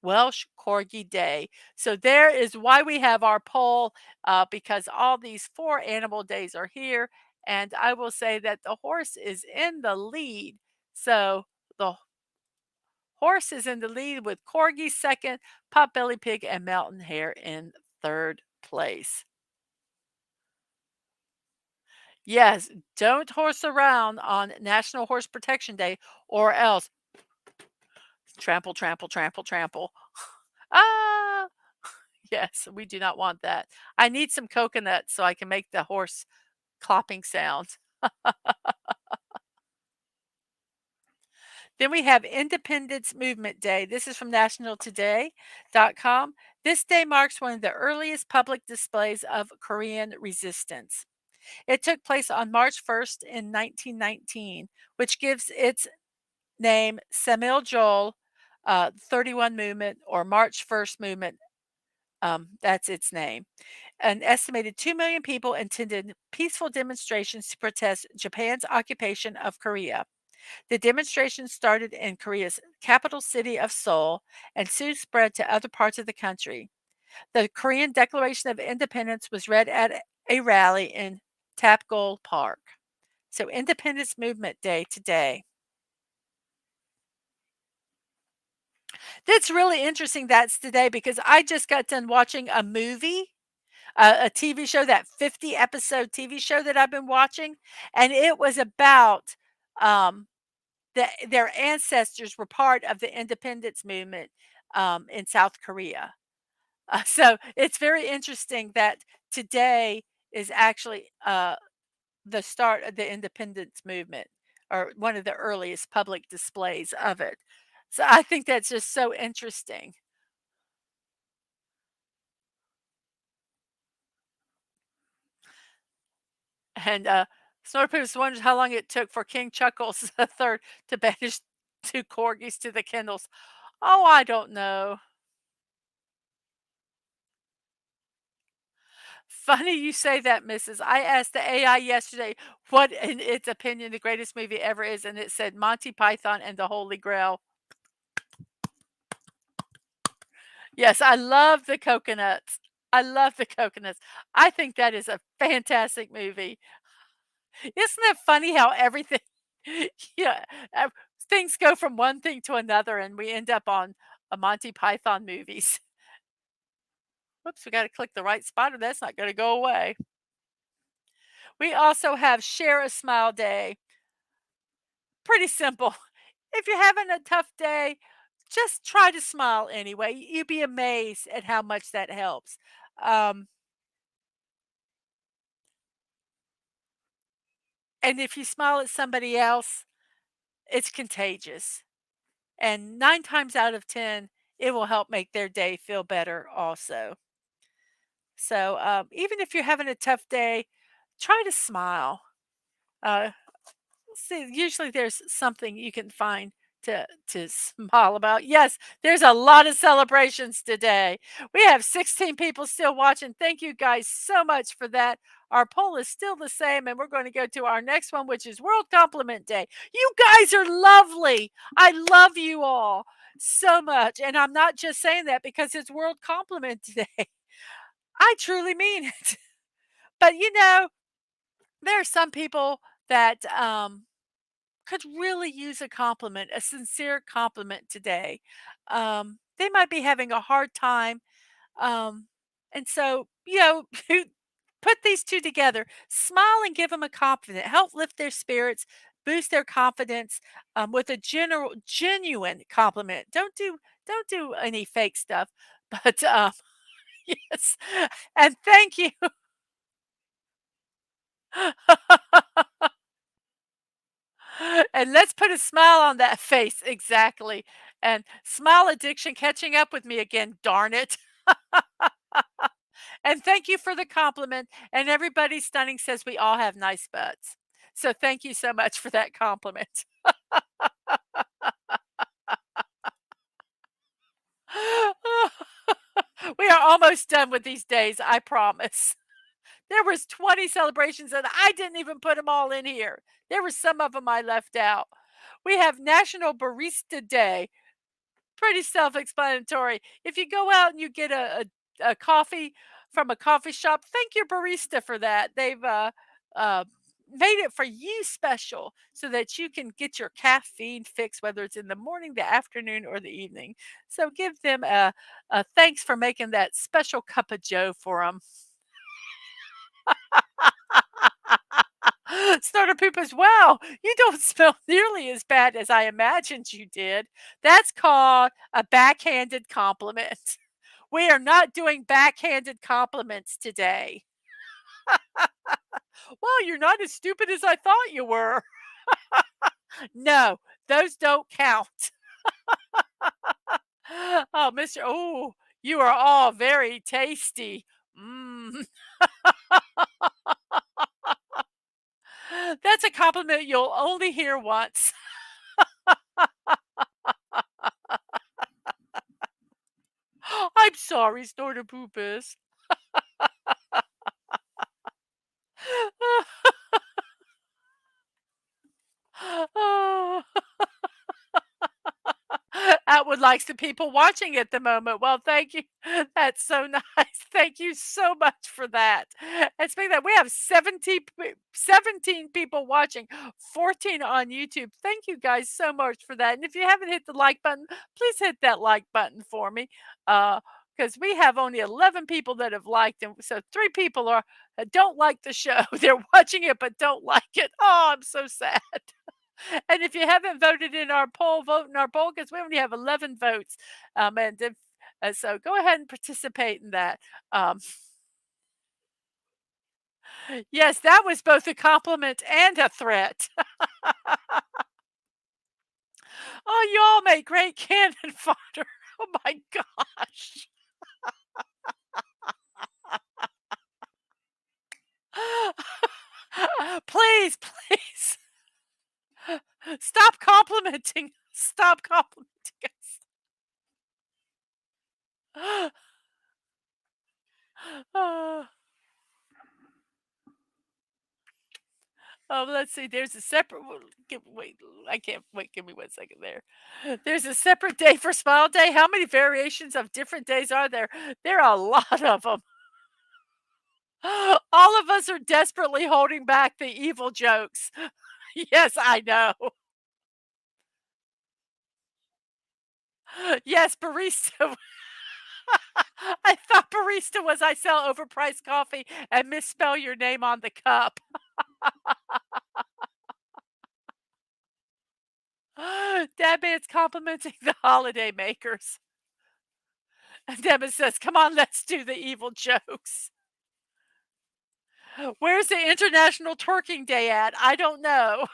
Welsh Corgi Day. So there is why we have our poll, because all these 4 animal days are here. And I will say that the horse is in the lead. So the horse is in the lead with Corgi second, Potbelly Pig, and Mountain Hare in third place. Yes, don't horse around on National Horse Protection Day or else trample, trample, trample, trample. Ah, yes, we do not want that. I need some coconuts so I can make the horse clopping sounds. Then we have Independence Movement Day. This is from nationaltoday.com. This day marks one of the earliest public displays of Korean resistance. It took place on March 1st in 1919, which gives its name Samil 31 movement or March 1st movement. That's its name. An estimated 2 million people attended peaceful demonstrations to protest Japan's occupation of Korea. The demonstrations started in Korea's capital city of Seoul and soon spread to other parts of the country. The Korean Declaration of Independence was read at a rally in Tapgol Park. So, Independence Movement Day today. That's really interesting that's today because I just got done watching a movie, a TV show, that 50-episode TV show that I've been watching, and it was about, um, their ancestors were part of the independence movement, in South Korea. So it's very interesting that today is actually, the start of the independence movement, or one of the earliest public displays of it. So I think that's just so interesting. And, Snortopus wonders how long it took for King Chuckles III to banish 2 corgis to the kennels. Oh, I don't know. Funny you say that, Mrs. I asked the AI yesterday what, in its opinion, the greatest movie ever is, and it said Monty Python and the Holy Grail. Yes, I love the coconuts. I love the coconuts. I think that is a fantastic movie. Isn't it funny how everything yeah, things go from one thing to another, and we end up on a Monty Python movies. Whoops, we gotta click the right spot or that's not gonna go away. We also have Share a Smile Day. Pretty simple. If you're having a tough day, just try to smile anyway. You'd be amazed at how much that helps. Um, and if you smile at somebody else, it's contagious. And 9 times out of 10, it will help make their day feel better also. So, even if you're having a tough day, try to smile. Uh, See, usually there's something you can find to smile about. Yes, there's a lot of celebrations today. We have 16 people still watching. Thank you guys so much for that. Our poll is still the same, and we're going to go to our next one, which is World Compliment Day. You guys are lovely. I love you all so much. And I'm not just saying that because it's World Compliment Day. I truly mean it. But there are some people that could really use a compliment, a sincere compliment today. They might be having a hard time. Um, and so, put these two together, smile and give them a compliment, help lift their spirits, boost their confidence, with a genuine compliment. Don't do any fake stuff, but, yes. And thank you. And let's put a smile on that face, exactly. And smile addiction catching up with me again, darn it. And thank you for the compliment. And everybody stunning says we all have nice butts. So thank you so much for that compliment. We are almost done with these days, I promise. There was 20 celebrations and I didn't even put them all in here. There were some of them I left out. We have National Barista Day. Pretty self-explanatory. If you go out and you get a coffee from a coffee shop, thank your barista for that. They've, uh, made it for you special so that you can get your caffeine fix, whether it's in the morning, the afternoon, or the evening. So give them a thanks for making that special cup of joe for them. Starter poop as well. You don't smell nearly as bad as I imagined you did. That's called a backhanded compliment. We are not doing backhanded compliments today. Well, you're not as stupid as I thought you were. No, those don't count. Oh, you are all very tasty. Mm. That's a compliment you'll only hear once. I'm sorry, Snorter Poopus. that one likes the people watching at the moment. Well, thank you. That's so nice. Thank you so much for that. And speaking of that, we have 17 people watching, 14 on YouTube. Thank you guys so much for that. And if you haven't hit the like button, please hit that like button for me. Because we have only 11 people that have liked, and so 3 people are don't like the show. They're watching it but don't like it. Oh, I'm so sad. And if you haven't voted in our poll, vote in our poll because we only have 11 votes. So go ahead and participate in that. Um, yes, that was both a compliment and a threat. Oh, you all make great cannon fodder. Oh my gosh. Please, please stop complimenting. Stop complimenting us. Oh. Let's see. There's a separate. Wait, I can't wait. Give me 1 second there. There's a separate day for Smile Day. How many variations of different days are there? There are a lot of them. All of us are desperately holding back the evil jokes. Yes, I know. Yes, barista. I thought barista was I sell overpriced coffee and misspell your name on the cup. Dad man's complimenting the holiday makers. And Deborah says, "Come on, let's do the evil jokes." Where's the International Twerking Day at? I don't know.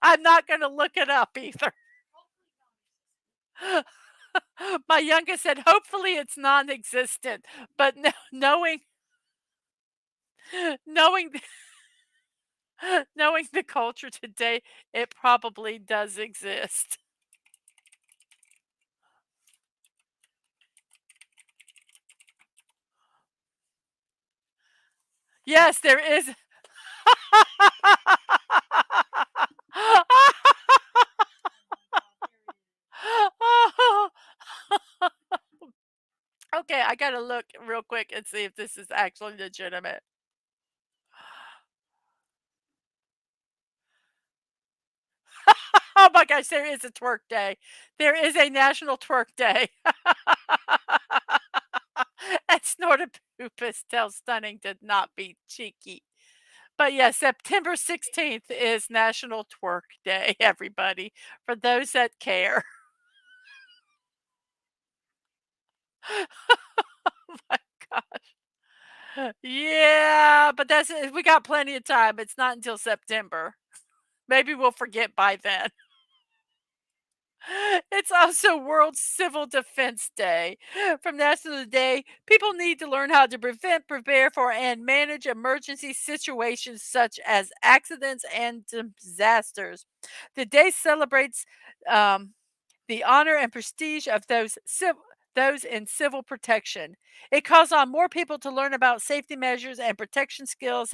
I'm not going to look it up either. My youngest said, "Hopefully it's non-existent," but knowing knowing knowing the culture today, it probably does exist. Yes, there is. Okay, I gotta look real quick and see if this is actually legitimate. Oh my gosh, there is a twerk day. There is a national twerk day. And Snortopoopas tells Stunning to not be cheeky. But yeah, September 16th is National Twerk Day, everybody, for those that care. Oh my gosh. Yeah, but we got plenty of time. It's not until September. Maybe we'll forget by then. It's also World Civil Defense Day. From National Day, people need to learn how to prevent, prepare for, and manage emergency situations such as accidents and disasters. The day celebrates um, the honor and prestige of those in civil protection. It calls on more people to learn about safety measures and protection skills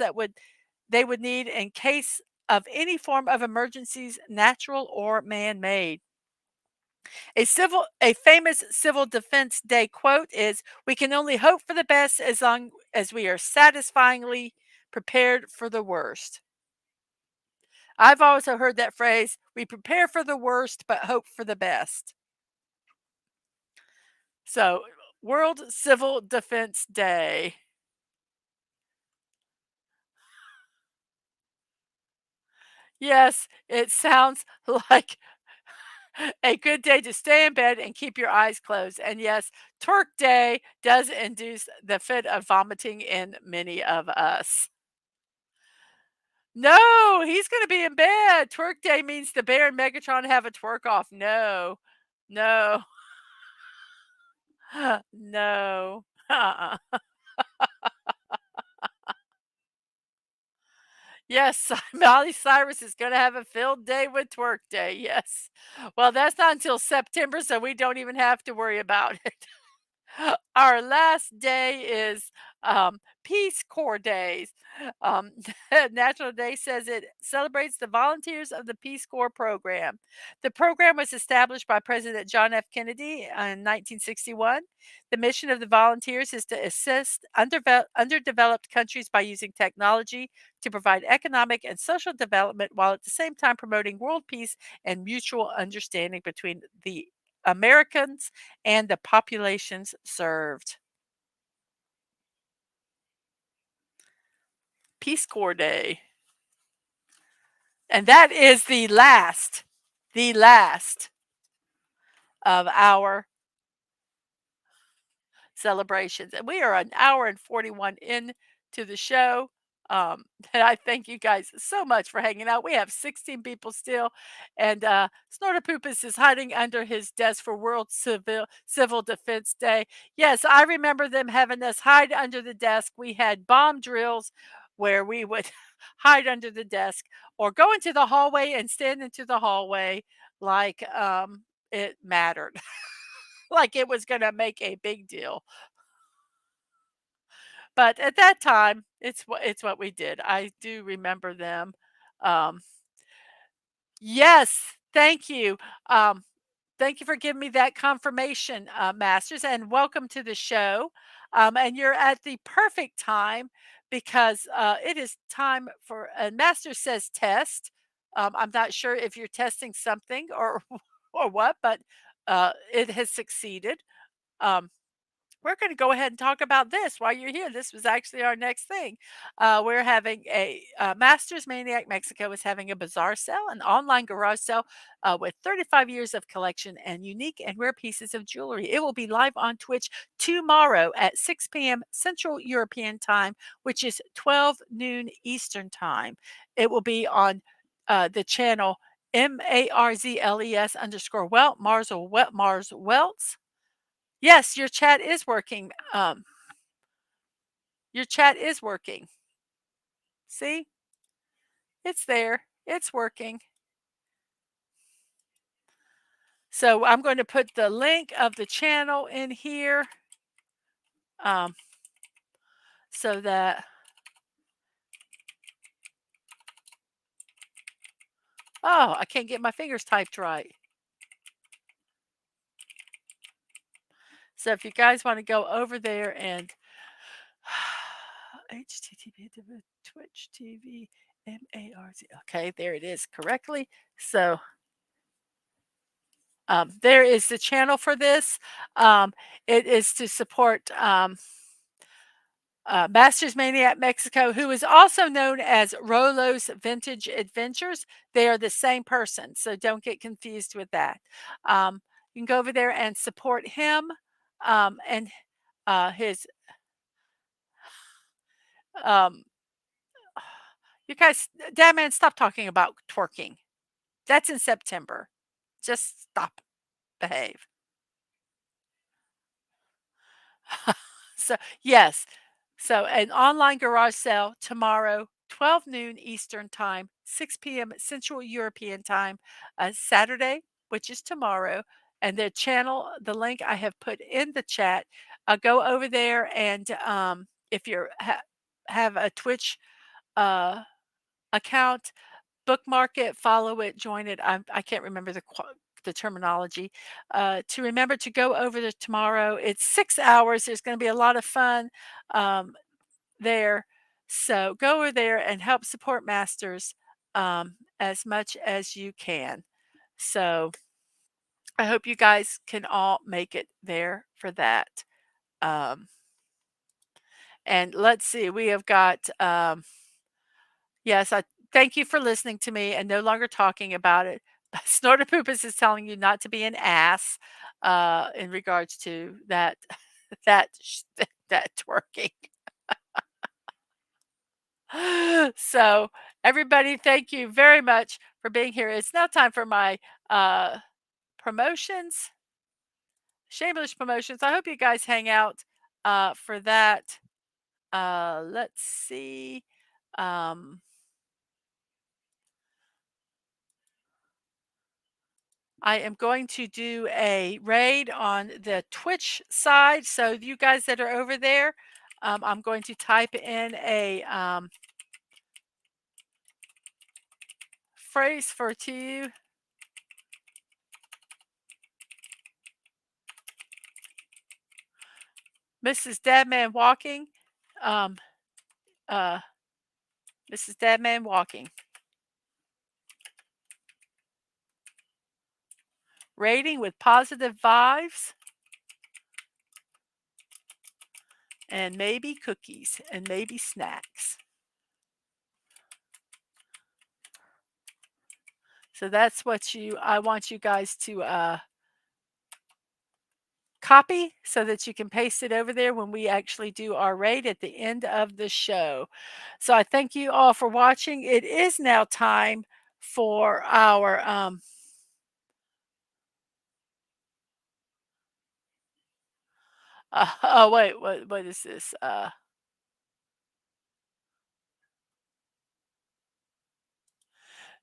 they would need in case of any form of emergencies, natural or man-made. A famous Civil Defense Day quote is, "We can only hope for the best as long as we are satisfyingly prepared for the worst." I've also heard that phrase, "We prepare for the worst but hope for the best." So, World Civil Defense Day. Yes, it sounds like a good day to stay in bed and keep your eyes closed. And yes, Twerk Day does induce the fit of vomiting in many of us. No, he's gonna be in bed. Twerk Day means the bear and Megatron have a twerk off. No. No. No. Uh-uh. Yes, Miley Cyrus is gonna have a filled day with Twerk Day, yes. Well, that's not until September, so we don't even have to worry about it. Our last day is Peace Corps Days. Um, National Day says it celebrates the volunteers of the Peace Corps program. The program was established by President John F. Kennedy in 1961. The mission of the volunteers is to assist underdeveloped countries by using technology to provide economic and social development while at the same time promoting world peace and mutual understanding between the Americans and the populations served. Peace Corps Day. And that is the last of our celebrations. And we are an hour and 41 into the show. And I thank you guys so much for hanging out. We have 16 people still, and Snortopoopus is hiding under his desk for World Civil Defense Day. Yes, I remember them having us hide under the desk. We had bomb drills where we would hide under the desk or go into the hallway and stand into the hallway like it mattered, like it was going to make a big deal. But at that time, it's what we did. I do remember them. Um, yes, thank you. Um, thank you for giving me that confirmation, Masters, and welcome to the show. And you're at the perfect time because it is time for, and Master says test. I'm not sure if you're testing something or or what, but it has succeeded. Um, we're going to go ahead and talk about this while you're here. This was actually our next thing. We're having a Masters Maniac Mexico is having a bazaar sale, an online garage sale with 35 years of collection and unique and rare pieces of jewelry. It will be live on Twitch tomorrow at 6 p.m. Central European Time, which is 12 noon Eastern Time. It will be on the channel MARZLES _Mars Welts. Yes, your chat is working. Your chat is working. See? It's there. It's working. So I'm going to put the link of the channel in here um, so that, oh, I can't get my fingers typed right. So if you guys want to go over there and HTTP Twitch TV MARZ. Okay, there it is correctly. So there is the channel for this. It is to support Masters Maniac Mexico, who is also known as Rolo's Vintage Adventures. They are the same person, so don't get confused with that. You can go over there and support him and his. Um, you guys, damn man, stop talking about twerking. That's in September. Just stop, behave. So, yes. So, an online garage sale tomorrow, 12 noon Eastern Time, 6 p.m. Central European Time, Saturday, which is tomorrow. And the channel, the link I have put in the chat. Go over there and if you have a Twitch uh, account, bookmark it, follow it, join it. I can't remember the terminology. To remember to go over there tomorrow. It's 6 hours. There's going to be a lot of fun there. So go over there and help support Masters as much as you can. So I hope you guys can all make it there for that. Um, and let's see, we have got yes, I thank you for listening to me and no longer talking about it. Snortopoopus is telling you not to be an ass in regards to that that that twerking. So everybody, thank you very much for being here. It's now time for my promotions, shameless promotions. I hope you guys hang out for that. Let's see. Um, I am going to do a raid on the Twitch side. So you guys that are over there, I'm going to type in a phrase for to you. Mrs. Dadman Walking. Um, uh, Mrs. Dadman Walking. Rating with positive vibes and maybe cookies and maybe snacks. So that's what I want you guys to copy so that you can paste it over there when we actually do our raid at the end of the show. So I thank you all for watching. It is now time for our oh wait, what is this?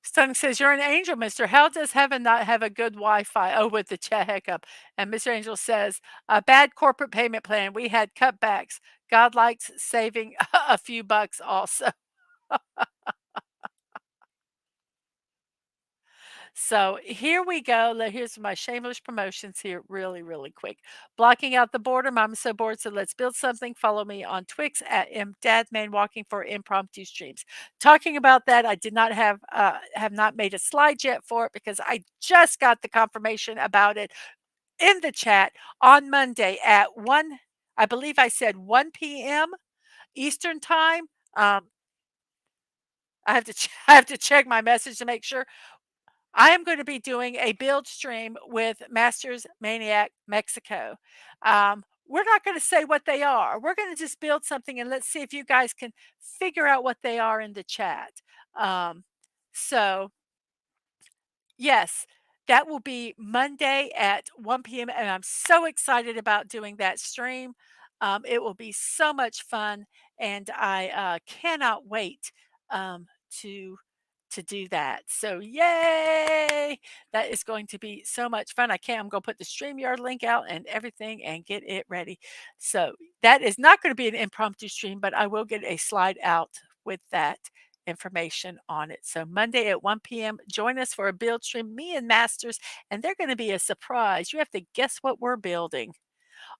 Stunning says, "You're an angel, mister. How does heaven not have a good Wi-Fi?" Oh, with the chat hiccup. And Mr. Angel says, "A bad corporate payment plan. We had cutbacks. God likes saving a few bucks also." So here we go. Here's my shameless promotions here, really, really quick. Blocking out the boredom. I'm so bored, so let's build something. Follow me on Twix at Dadman for impromptu streams. Talking about that, I did not have not made a slide yet for it because I just got the confirmation about it in the chat on Monday at 1. I believe I said 1 p.m. Eastern time. I have to check my message to make sure. I am going to be doing a build stream with Masters Maniac Mexico. We're not going to say what they are. We're going to just build something and let's see if you guys can figure out what they are in the chat. Um, so yes, that will be Monday at 1 p.m. And I'm so excited about doing that stream. It will be so much fun, and I cannot wait um, to to do that. So yay! That is going to be so much fun. I'm going to put the StreamYard link out and everything and get it ready. So that is not going to be an impromptu stream, but I will get a slide out with that information on it. So Monday at 1 p.m., join us for a build stream, me and Masters, and they're going to be a surprise. You have to guess what we're building.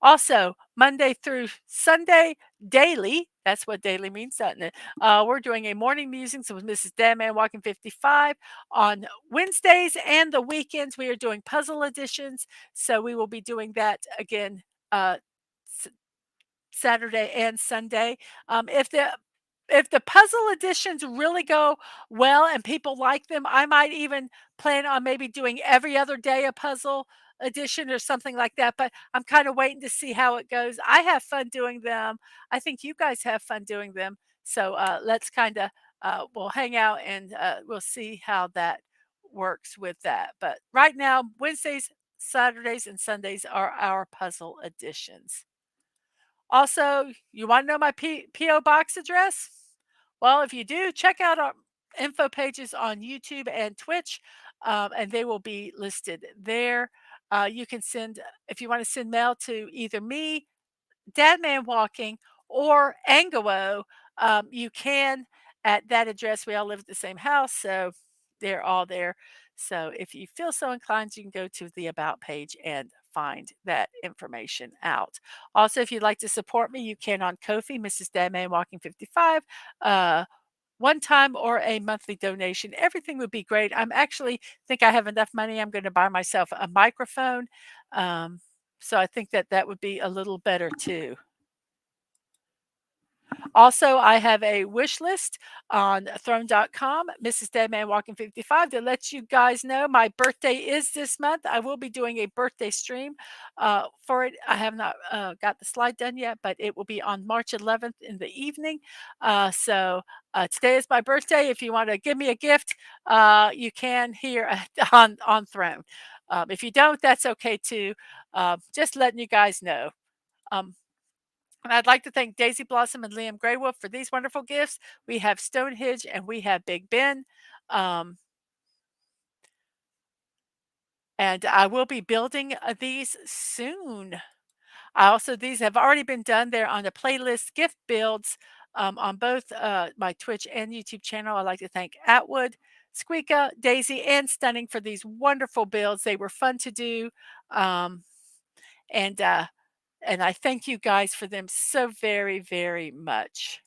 Also, Monday through Sunday, daily, that's what daily means, doesn't it? We're doing a morning musings with Mrs. DadmanWalking55 on Wednesdays and the weekends. We are doing puzzle editions. So we will be doing that again uh, Saturday and Sunday. If the puzzle editions really go well and people like them, I might even plan on maybe doing every other day a puzzle edition or something like that. But I'm kind of waiting to see how it goes. I have fun doing them. I think you guys have fun doing them. So let's kind of we'll hang out and we'll see how that works with that. But right now, Wednesdays, Saturdays, and Sundays are our puzzle editions. Also, you want to know my P.O. box address? Well, if you do, check out our info pages on YouTube and Twitch, and they will be listed there. You can send, if you want to send mail to either me, Dadman Walking, or Angelo, you can at that address. We all live at the same house, so they're all there. So if you feel so inclined, you can go to the About page and find that information out. Also, if you'd like to support me, you can on Kofi, Mrs. Dadman Walking 55. One time or a monthly donation, everything would be great. I'm actually think I have enough money. I'm going to buy myself a microphone. Um, so I think that that would be a little better too. Also, I have a wish list on throne.com, Mrs. DadmanWalking55, that lets you guys know my birthday is this month. I will be doing a birthday stream for it. I have not got the slide done yet, but it will be on March 11th in the evening. So today is my birthday. If you want to give me a gift, you can here on Throne. If you don't, that's okay too. Just letting you guys know. Um, and I'd like to thank Daisy Blossom and Liam Graywolf for these wonderful gifts. We have Stonehenge and we have Big Ben. Um, and I will be building, these soon. I also these have already been done. They're on the playlist gift builds, on both, my Twitch and YouTube channel. I'd like to thank Atwood, Squeaka, Daisy, and Stunning for these wonderful builds. They were fun to do, um, and, uh, and I thank you guys for them so very, very much.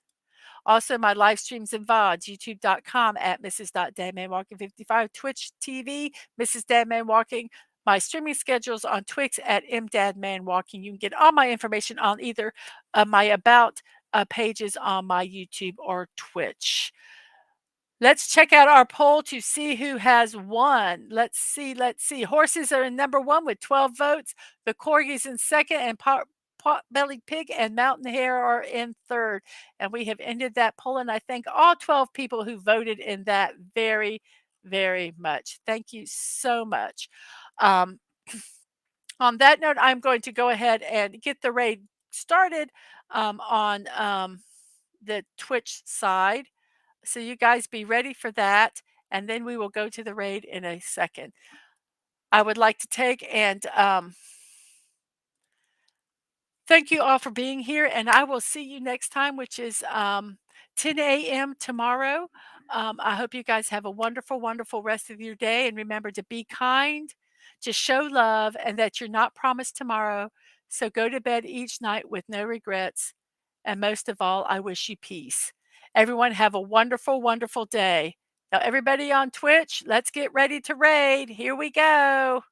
Also, my live streams and VODs, youtube.com at Mrs.DadmanWalking55, Twitch TV, Mrs. Dadman Walking. My streaming schedules on Twix at MDadmanWalking. You can get all my information on either my About pages on my YouTube or Twitch. Let's check out our poll to see who has won. Let's see. Horses are in number one with 12 votes. The corgis in second, and pot-bellied pig and mountain hare are in third. And we have ended that poll, and I thank all 12 people who voted in that very, very much. Thank you so much. Um, on that note, I'm going to go ahead and get the raid started on the Twitch side. So you guys be ready for that, and then we will go to the raid in a second. I would like to take and thank you all for being here, and I will see you next time, which is 10 a.m. tomorrow. I hope you guys have a wonderful, wonderful rest of your day, and remember to be kind, to show love, and that you're not promised tomorrow. So go to bed each night with no regrets, and most of all, I wish you peace. Everyone have a wonderful, wonderful day. Now, everybody on Twitch, let's get ready to raid. Here we go.